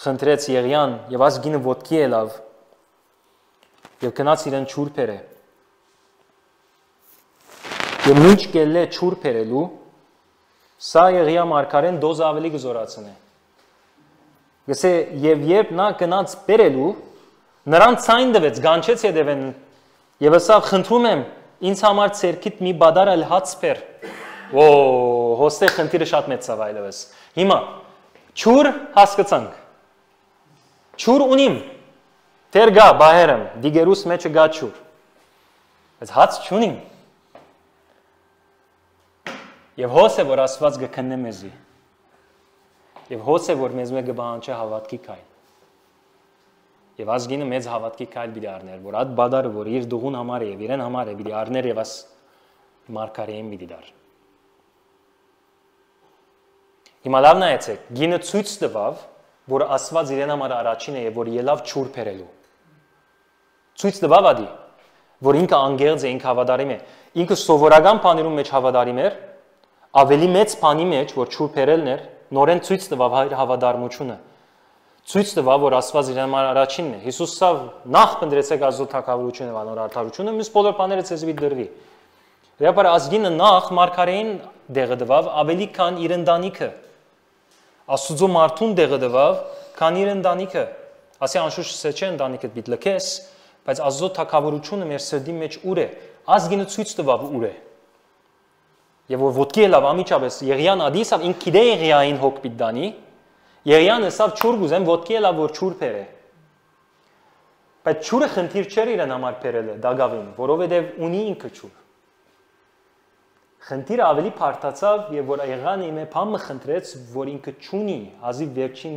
խնդրեց Եղիան եւ այս գինը ոտքի ելավ եւ գնաց իրեն ճուր բերե։ Եվ ինչ կելե ճուր բերելու սա Եղիա մարգարեն դոզ ավելի գզորացնե։ Գսե եւ երբ նա գնաց բերելու նրան ցայն դվեց գանչեց յետևեն եւ ասավ խնդրում եմ ինձ համար ցերքիդ մի բադար ալ հաց բեր։ Օ հոստե խնդիրը շատ մեծ է այլևս։ Հիմա ճուր հասկացանք։ Ճուր ունիմ։ Տեր գա բահերեմ դիգերուս մեջը գա ճուր։ Բայց հաց չունիմ։ Եվ հոս է որ Աստված գքննե մեզի։ Եվ հոս է որ մեզ մեկը բանջը հավատքի քայլ։ Եվ ազգինը մեծ հավատքի քայլ պիտի առներ, որ այդ բադարը որ իր դուղուն համար է եւ իրեն համար է պիտի առներ եւ աս մարգարեին պիտի դար։ Հիմա լավ նայեցեք, գինը ցույց տվավ, որ Աստված իրեն համար առաջին է եւ որ ելավ ճուր բերելու։ Ցույց տվավ ադի, որ ինքը անգերձ է, ինքը հավատարիմ է։ Ինքը սովորական բաներում մեջ հավատարիմ էր, ավելի մեծ բանի մեջ, որ ճուր բերելն էր, նորեն ցույց տվավ հավատարմությունը։ Ցույց տվավ, որ Աստված իրեն համար առաջինն է։ Հիսուսը նախ փնտրեցեք Աստծո թագավորությունը, անոր արդարությունը, մյուս բոլոր բաները ցեզ պիտի դրվի։ Դեպի ազգինը նախ մարգարեին դեղը տվավ ավելի քան իր ընտանիքը։ Աստծո մարդուն դեղը տվավ, քան իր ընտանիքը։ Ասի անշուշտ սե չէ ընտանիքդ պիտի լքես, բայց Աստծո թագավորությունը մեր սրտի մեջ ուր է։ Ազգինը ցույց տվավ ուր է։ Եվ որ ոտքի ելավ ամիջապես Եղիան ադիսավ ինք գիտե Եղիային հոգ պիտի դանի, Եղիան ասավ ճուր գուզեմ ոտքի ելավ որ ճուր բերե։ Բայց ճուրը խնդիր չէր իրեն համար բերելը Դագավին, որովհետև ունի ինքը ճուր։ Խնդիրը ավելի փարթացավ եւ որ Եղիան իմե փամը խնդրեց, որ ինքը ճունի, հազիվ վերջին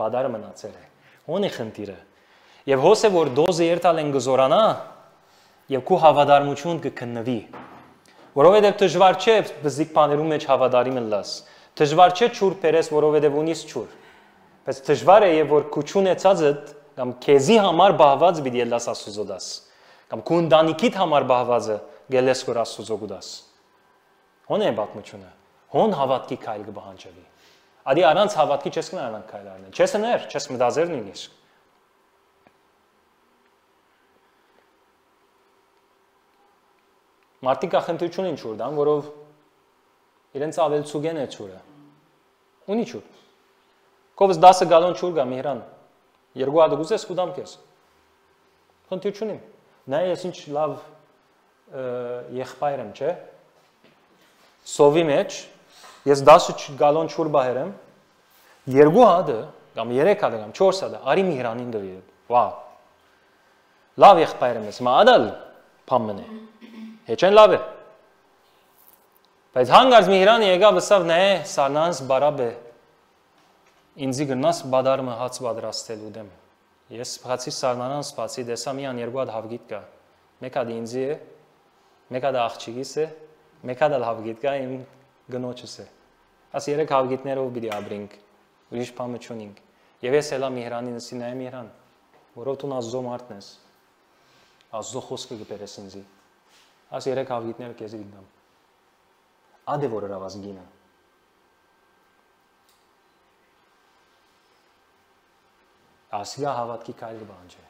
բադարը մնացել է։ Ո՞ն է խնդիրը։ Եվ հոս է որ դոզը երթալ են գզորանա եւ քու հավատարմություն կքննվի։ Որովհետև դժվար չէ բզիկ բաներում մեջ հավատարիմ լաս։ Դժվար չէ ճուր բերես, որովհետև ունիս ճուր։ Բայց դժվար է եւ որ քու ճունեցածդ կամ քեզի համար բահված պիտի լաս Աստծո դաս։ Կամ քու ընտանիքիդ համար բահվածը գելես որ Աստծո գուդաս։ Հոն է պատմությունը։ Հոն հավատքի քայլ կբահանջելի։ Ադի առանց հավատքի չես կնարանք քայլ առնել։ Չես ներ, չես մտածեր նույնիսկ։ Մարդիկ ախնդրություն ինչ որ դան, որով իրենց ավելցուգեն է ճուրը։ Ունի ճուր։ Կովս 10 գալոն ճուր գա Միհրան։ 2 հատ գուզես կուդամ քեզ։ Խնդրություն իմ։ Նա ես ինչ լավ եղբայր եմ, չէ՞։ Սովի մեջ ես 10 գալոն ճուր բահերեմ։ 2 հատը կամ 3 հատը կամ 4 հատը արի Միհրանին դվի։ Վա։ Լավ եղբայր եմ ես։ Մա ադալ փամն է։ Հեչեն լավ է։ Բայց հանգարց Միհրանը եկավ ասավ նայ սարնանս բարաբ է։ Ինձի գնաս բադարմը հաց պատրաստելու դեմ։ Ես բացի սարնանան սպասի դեսա միան 2 հատ հավգիտ կա։ Մեկ հատ ինձի է, մեկ հատ աղջիկիս է, մեկ հատ հավգիտ կա իմ գնոջս է։ Աս 3 հավգիտներով պիտի ապրենք։ Ուրիշ բան չունենք։ Եվ ես հելա Միհրանին ասի նայ Միհրան, որով դու Աստծո մարդն ես։ Աստծո խոսքը կբերես ինձի։ Աս 3 հավգիտները քեզ դիգնամ։ Ադե որ հրավազ գինը։ Ասիա հավատքի քայլ կբանջե։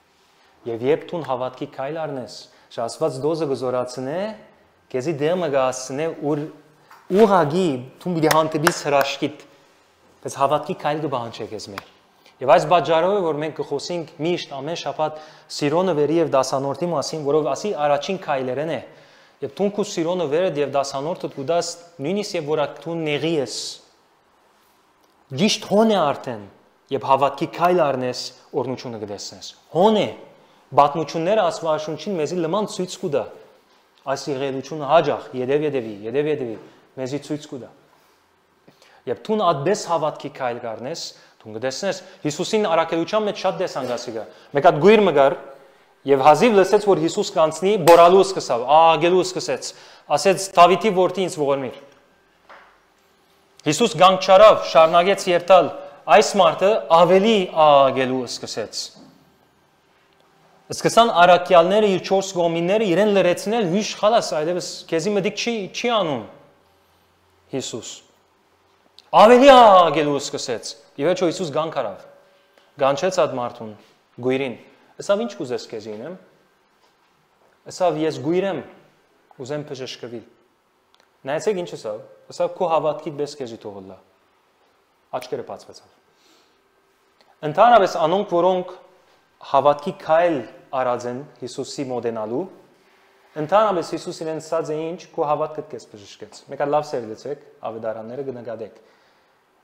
Եվ երբ դու հավատքի քայլ առնես, Աստված դոզը գզորացնե, քեզի դեմը գասնե ուղագի դու մի հանդիպիս հրաշքիտ, բայց հավատքի քայլ կբանջե քեզ մեր։ Եվ այս բաժարով որ մենք կխոսենք միշտ ամեն շաբաթ Սիրոնը վերի եւ դասանորդի մասին, որով ասի առաջին քայլերն է։ Եվ դու քու Սիրոնը վերդ եւ դասանորդը դու դաս նույնիսկ եւ որ դու նեղի ես։ Ճիշտ հոն է արդեն եւ հավատքի քայլ առնես օրնությունը կդեսնես։ Հոն է բաթմությունները Աստվածաշունչին մեզի լման ցույց կուտա։ Այս եղելությունը հաջող յետևի մեզի ցույց կուտա։ Եվ դու ադես հավատքի քայլ կառնես, դու կդեսնես Հիսուսին առաքելության մեջ շատ դեսանգասի գա։ Մեկ հատ գույր մգար Եվ հազիվ լսեց, որ Հիսուս կանցնի, բորալու սկսավ, աղաղակելու սկսեց, ասեց Դավիթի որդի ինձ ողորմիր։ Հիսուս գանք չարավ, շարունակեց երթալ, այս մարդը ավելի աղաղակելու սկսեց։ Սկսան առաքյալները իր 4 կողմինները իրեն լրացնել, հույժ խալաս, այլևս քեզի մտիկ չի անում Հիսուս։ Ավելի աղաղակելու սկսեց։ Եվ վերջո Հիսուս գանք արավ։ Գանչեց այդ մարդուն, գույրին։ Ասավ ինչ կուզես քեզ ինեմ։ Ասավ ես գույր եմ, ուզեմ բժշկվել։ Նայեցեք ինչ ասավ։ Ասավ քո հավատքիդ պես քեզի թողնա։ Աչքերը բացվեցան։ Ընդհանրապես անոնք, որոնք հավատքի քայլ արած են Հիսուսի մոդենալու, ընդհանրապես Հիսուս իրենց ասած է ինչ քո հավատքդ քեզ բժշկեց։ Մեկ լավ սերդեցեք, ավետարանները կնկատեք։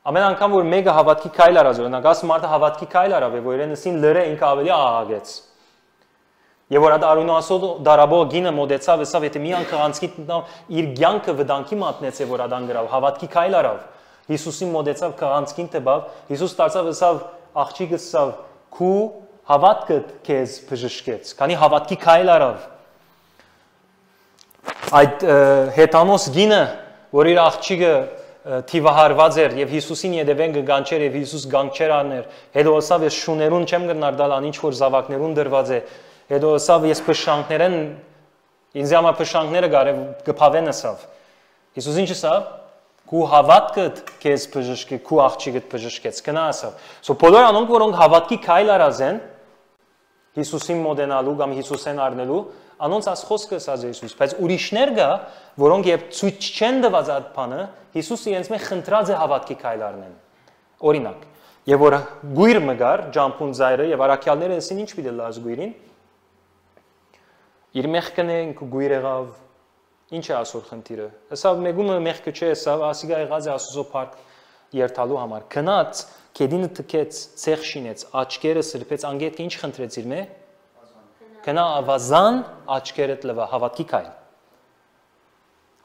Ամեն անգամ որ մեկը հավատքի քայլ արած, օրինակ աս մարդը հավատքի քայլ արավ, որ իրենսին լրը ինքը ավելի աղաղեց։ Եվ որ այդ արունասոտ դարաբող գինը մոդեցավ, ասավ, եթե մի անգամ անցքի իր կյանքը վտանգի մատնեց, որ ադան գրավ, հավատքի քայլ արավ։ Հիսուսին մոդեցավ քանցքին տբավ, Հիսուս դարձավ ասավ, աղջիկը ասավ, քու հավատքդ քեզ բժշկեց, քանի հավատքի քայլ արավ։ Այդ հետանոս գինը, որ իր աղջիկը թիվահարված էր եւ Հիսուսին յետևեն գանչեր եւ Հիսուս գանչեր աներ, հետո ասավ ես շուներուն չեմ գնար դալ ան ինչ որ զավակներուն դրված է, հետո ասավ ես փշանքներեն ինձ համար փշանքները գարև կփավեն ասավ։ Հիսուս ինչ ասավ։ Քու հավատքդ քեզ բժշկի, քու աղջիկդ բժշկեց, կնա ասավ։ Սո բոլոր անոնք որոնք հավատքի քայլ արած են Հիսուսին մոդենալու կամ Հիսուսեն առնելու, անոնց աս խոսքը ասած է Հիսուս, բայց ուրիշներ կա, որոնք երբ ցույց չեն տված այդ բանը, Հիսուսը իրենց մեջ խնդրած է հավատքի քայլ առնեն։ Օրինակ, եւ որ գույր մգար, ջամփուն ծայրը եւ առաքյալները ասին ինչ պիտի լազ գույրին։ Իր մեղքն են գույր եղավ, ինչ է ասոր խնդիրը։ Ասավ մեգումը մեղքը չէ, ասավ ասիգա եղած է Աստծո փառք երթալու համար։ Քնած, քեդինը թքեց, ցեղ շինեց, աչքերը սրբեց, անգետքը ինչ խնդրեց իր մե։ Քնա ավազան աչքերդ լվա, հավատքի քայլ։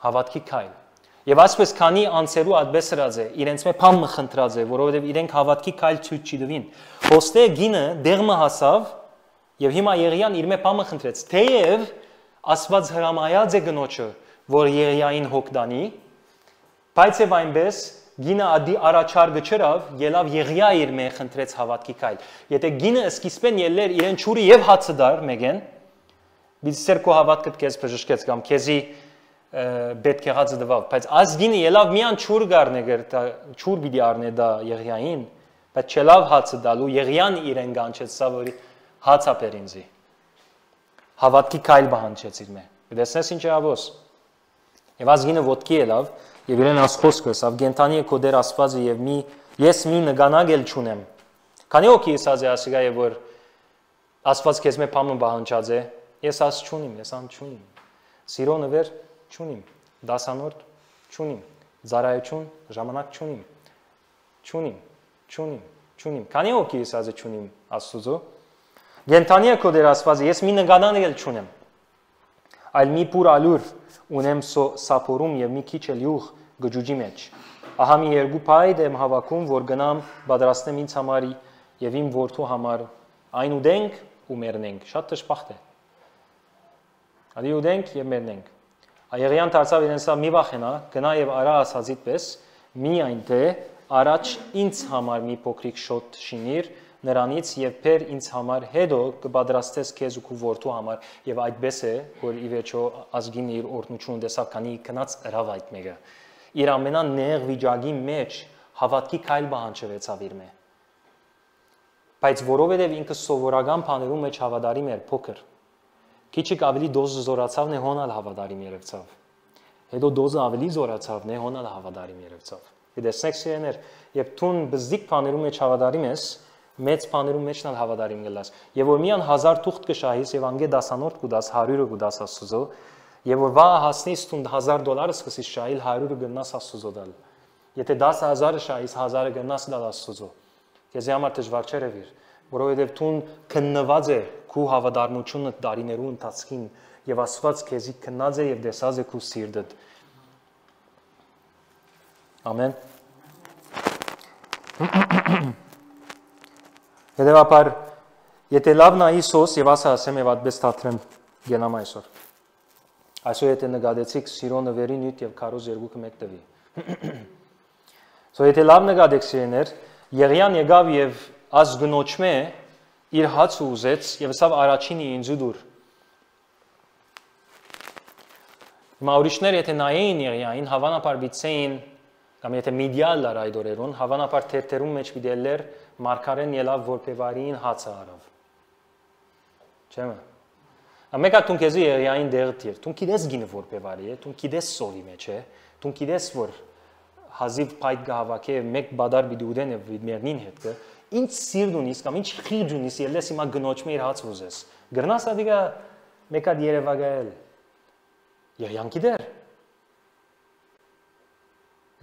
Հավատքի քայլ։ Եվ այսպես քանի անցերու այդպես հրած է, իրենց մե փամը խնդրած է, որովհետև իրենք հավատքի քայլ ցույց չդվին։ Ոստե գինը դեղմը հասավ եւ հիմա Եղիան իր մե փամը խնդրեց։ Թեև Աստված հրամայած է գնոջը, որ Եղիային հոգդանի, բայց եւ այնպես գինը ադի առաջարկը չրավ, ելավ Եղիա իր մե խնդրեց հավատքի քայլ։ Եթե գինը սկիզբեն ելներ իրեն ճուրի եւ հացը դար մեգեն, բիցեր քո հավատքդ քեզ բժշկեց կամ քեզի պետք եղածը դվավ, բայց այս գինը ելավ միան ճուր գարնեգեր, ճուր պիտի առնե դա Եղիային, բայց չելավ հացը դալու, Եղիան իրեն գանչեց, սա որ հացապեր ինձի։ Հավատքի քայլ բանջեց իր մե։ Դեսնես ինչ է ավոս։ Եվ այս գինը ոտքի ելավ եւ իրեն աս խոսքը ասավ գենտանի է քո դեր Աստվածը եւ ես մի նգանագել չունեմ։ Քանի օքի ասած է ասիգա եւ որ Աստված քեզ մե փամը բանջած է, ես աս չունիմ, ես ան չունիմ։ Սիրո նվեր չունիմ, դասանորդ չունիմ, ծառայություն ժամանակ չունիմ։ Քանի օքի ասած է չունիմ Աստծո։ Գենտանի է քո դեր Աստվածը, ես մի նգանագել չունեմ։ Այլ մի պուր ալուր ունեմ սափորում եւ մի քիչ էլ յուղ գջուջի մեջ։ Ահա մի երկու փայտ եմ հավաքում, որ գնամ պատրաստեմ ինձ համար եւ իմ որդու համար, այն ուդենք ու մեռնենք։ Շատ դժբախտ է։ Ադի ուդենք եւ մեռնենք։ Եղիան դարձավ իրենսա մի վախենա, գնա եւ արա ասածիդ պես, միայն թե առաջ ինձ համար մի փոքրիկ շոտ շինիր նրանից եւ փեր ինձ համար հետո կպատրաստես քեզ ու քու որդու համար եւ այդպես է որ ի վերջո ազգին իր օրհնությունը տեսավ քանի քնած հրավ այդ մեկը իր ամենանեղ վիճակի մեջ հավատքի քայլ բանջվեցավ իր մե բայց որովհետեւ ինքը սովորական բաներում մեջ հավատարիմ էր փոքր քիչիկ ավելի դոզը զորացավն է հոնալ հավատարիմ երևցավ հետո դոզը ավելի զորացավն է հոնալ հավատարիմ երևցավ դեսնեք սիրեներ եւ տուն բզիկ բաներում մեջ հավատարիմ ես մեծ բաներում մեջնալ հավատարիմ գլաս եւ որ միան 1000 թուղթ կշահիս եւ անգե դասանորդ կուդաս 100-ը կուդաս Աստծո եւ որ վա հասնիս տուն $1000 սկսես շահիլ 100-ը գնաս Աստծո դալ եթե 10000-ը շահիս 1000-ը գնաս դալ Աստծո քեզ համար դժվար չէ ռևիր որովհետեւ տուն քննված է քու հավատարմությունը տարիներու ընթացքին եւ Աստված քեզի քնած է եւ դեսած է քու սիրտդ ամեն Հետևաբար Եթե լավ նայիս հոս եւ ասա ասեմ եւ այդպես թատրեմ գնամ այսօր։ Այսօր եթե նկատեցիք սիրո նվերի նյութ եւ քարոզ երկուքը մեկ տվի։ So եթե լավ նկատեք սիրեներ, Եղիան եկավ եւ ազ գնոճմե իր հացը ուզեց եւ ասավ առաջինի ինձ դուր։ Հիմա ուրիշներ եթե նայեին Եղիային, հավանաբար բիցեին կամ եթե մեդիալ լար այդ օրերուն, հավանաբար թերթերում մեջ պիտելեր մարգարեն ելավ որպեվարին հացը արավ։ Չէ՞։ Ամեկա դու քեզի Եղիային դերտիր, դու գիտես գինը որպեվարի է, դու գիտես սովի մեջ է, դու գիտես որ հազիվ փայտ գահավակե մեկ բադար բիդուդեն եւ մերնին հետ կը, ինչ սիրտ ունիս կամ ինչ խիղճ ունիս ելես հիմա գնոճմե իր հաց ուզես։ Գրնաս ադիգա մեկա Երևանայել։ Եղիան գիտեր։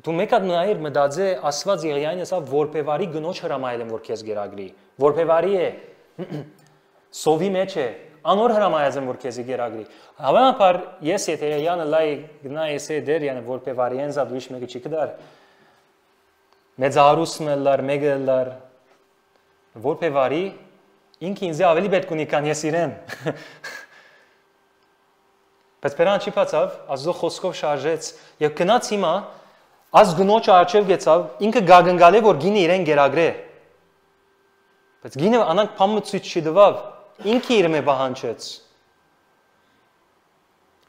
Դու մեկա նայիր մտածե ասված Եղիային ասա որպեվարի գնոջ հրամայել եմ որ քեզ գերագրի։ Որպեվարի է սովի մեջ է, անոր հրամայած եմ որ քեզի գերագրի։ Հավանաբար ես եթե Եղիանը լայ գնայես է դեր յանը որպեվարի ենզա դու իշ մեկը չի կդար։ Մեծարուսն լար, մեկը լար որպեվարի ինքը ինձ ավելի պետք ունի քան ես իրեն։ Բայց բերան չի փածավ, ազո խոսքով շարժեց եւ գնաց հիմա ազ գնոջը արջև գեցավ, ինքը գագնգալ է որ գինը իրեն գերագրե։ Բայց գինը անանք փամը ցույց չի տվավ, ինքը իրեն է բահանջեց։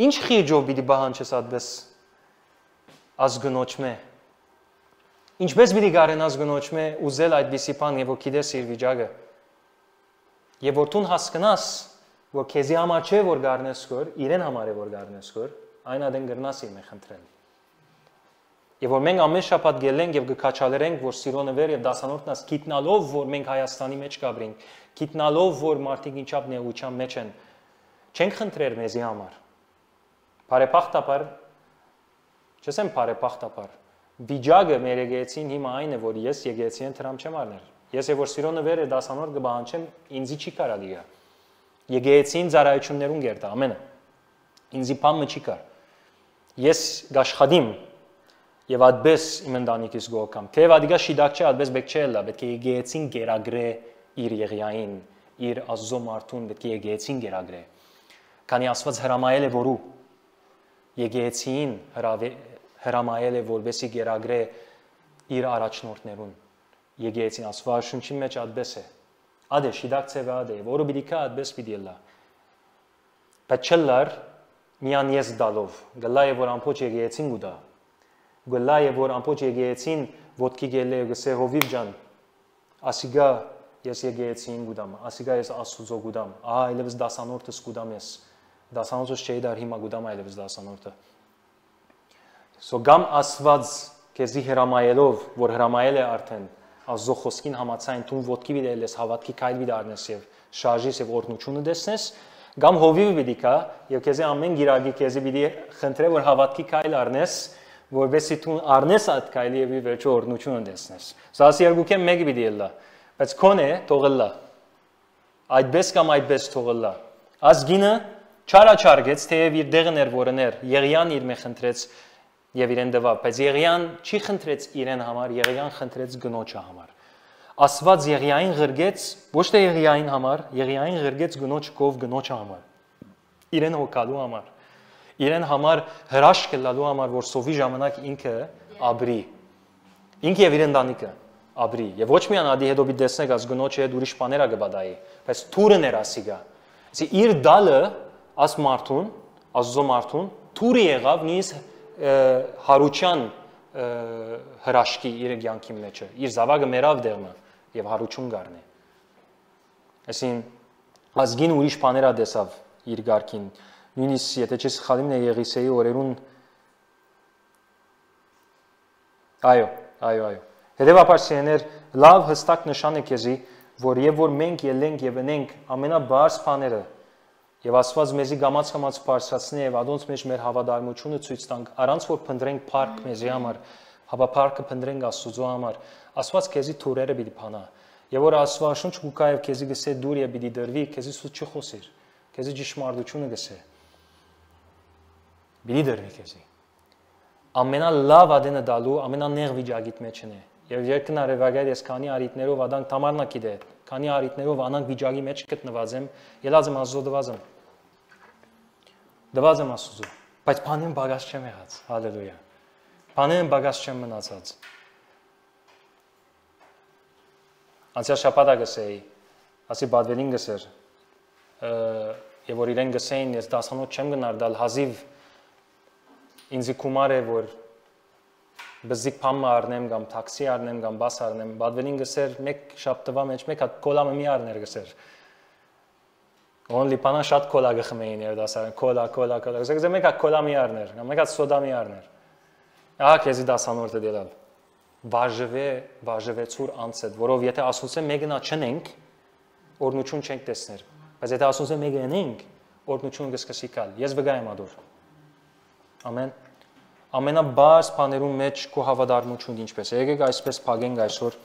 Ինչ խիղճով պիտի բահանջես այդպես ազ գնոջմե։ Ինչպես պիտի գարեն ազ գնոջմե ուզել այդպիսի բան եւ որ գիտես իր վիճակը։ Եվ որ դու հասկանաս որ քեզի համար չէ որ գարնես կոր, իրեն համար է որ գարնես կոր, այն ադեն գրնաս իմ է խնդրել։ Եվ որ մենք ամեն շաբաթ գելենք եւ գկաչալերենք որ սիրոնը վեր եւ դասանորդնաս գիտնալով որ մենք Հայաստանի մեջ կաբրենք, գիտնալով որ մարդիկ ինչապ նեղության մեջ են, չենք խնդրեր մեզի համար։ Բարեփոխտաբար, չեմ բարեփոխտաբար, վիճակը մեր եկեցին հիմա այն է որ ես եկեցին դրամ չեմ արներ։ Ես եւ որ սիրոնը վեր է դասանորդ կբանչեմ, ինձի չի կարա լիգա։ Եկեցին ծառայություններուն գերտա ամենը։ Ինձի բամը չի կար։ Ես գաշխադիմ եւ այդպես իմ ընտանիքիս գոհամ։ Թեև ադիգա շիդակ չէ, այդպես բեք չէ լա, պետք է եկեցին գերագրե իր Եղիային, իր Աստծո մարդուն պետք է եկեցին գերագրե։ Քանի Աստված հրամայել է որու եկեցին հրամայել է որբեսի գերագրե իր առաջնորդներուն։ Եկեցին Աստվածաշունչի մեջ այդպես է։ Ադե շիդակ ծևը ադե, որը բիդիկա այդպես պիտի լա։ Բայց չլար միան ես դալով, գլա է որ ամփոչ եկեցին գուդա։ Գլա է որ ամփոչ եկեցին ոտքի գելե գսե հովիվ ջան։ Ասիգա ես եկեցին գուդամ, ասիգա ես Աստծո գուդամ, ահա այլևս դասանորդս գուդամ ես։ Դասանորդս չէի դար հիմա գուդամ այլևս դասանորդը։ So գամ Աստված քեզի հրամայելով, որ հրամայել է արդեն Աստծո խոսքին համաձայն դու ոտքի վիդելես հավատքի քայլ վիդարնես եւ շարժես եւ օրհնությունը դեսնես, գամ հովիվը պիտի կա եւ քեզի ամեն գիրագի քեզի պիտի խնդրե որ հավատքի քայլ առնես, որովհետեւ դու առնես այդ քայլը եւ վերջո օրհնությունը դեսնես։ Սա ասի երկուքե մեկը պիտի լա, բայց քոնե թողելա։ Այդպես կամ այդպես թողելա։ Ազգինը չարաչարգեց, թեև իր դեղն էր որներ, Եղիան իր մե խնդրեց եւ իրեն դվավ, բայց Եղիան չի խնդրեց իրեն համար, Եղիան խնդրեց գնոջը համար։ Աստված Եղիային ղրգեց, ոչ թե Եղիային համար, Եղիային ղրգեց գնոջ կով գնոջը համար։ Իրեն հոգալու համար, իրեն համար հրաշք լալու համար, որ սովի ժամանակ ինքը ապրի։ Ինքը եւ իր ընտանիքը ապրի։ Եվ ոչ միան ադի հետո պիտի տեսնեք աս գնոջը հետ ուրիշ բաներ կբադայի, բայց թուրն էր ասիգա։ Ասի իր դալը աս մարդուն, Աստծո մարդուն, թուրը եղավ նույնիսկ հարուչյան հրաշքի իր կյանքի մեջը, իր զավակը մերավ դեղնը եւ հարուչուն գարնե։ Այսին ազգին ուրիշ բաներ ադեսավ իր գարքին, նույնիսկ եթե չես խալիմն է Եղիսեի օրերուն այո հետեւաբար սեներ լավ հստակ նշան է քեզի որ եւ որ մենք ելենք եւ ընենք ամենաբարձ բաները եւ Աստված մեզի գամած բարձրացնի եւ ադոնց մեջ մեր հավատարմությունը ցույց տանք առանց որ փնտրենք փառք մեզի համար հավապարքը փնտրենք Աստծո համար Աստված քեզի թուրերը պիտի փանա եւ որ Աստվածաշունչ գուկայև քեզի գսե դուր եւ պիտի դրվի քեզի սուտ չխոսիր քեզի ճշմարտությունը գսե պիտի դրվի քեզի ամենալավ ադենը դալու ամենանեղ վիճակիդ մեջն է եւ երկնարևագայր ես քանի արիտներով ադանք տամարնակի դե քանի արիտներով անանք վիճակի մեջ գտնված եմ, ելած եմ Աստծո դված եմ Աստծո, բայց բանին բագաս չեմ եղած, հալելույա, բանին բագաս չեմ մնացած, անցյալ շաբաթ գսեի, ասի բադվելին գսեր, եւ որ իրեն գսեին, ես 18 չեմ գնար դալ հազիվ ինձի կումար է, որ բզիկ փամը առնեմ կամ տաքսի առնեմ կամ բաս առնեմ, բադվելին գսեր մեկ շաբթվա մեջ մեկ հատ կոլամը մի առներ գսեր։ Only պանա շատ կոլա գխմեին եւ դասարան կոլա գսեր մեկ հատ կոլա մի առներ, կամ մեկ հատ սոդա մի առներ։ Ահա քեզի 10-րդը դելալ։ Վաժվեցուր անցեդ, որով եթե ասուցե մեկնա չնենք, օրնություն չենք տեսներ, բայց եթե ասուցե մեկը ենենք, օրնություն կսկսի կալ։ Ես վգա եմ ադոր։ Ամեն ամենաբարձ բաներում մեջ քո հավատարմությունն ինչպես է։ Եկեք այսպես փագենք այսօր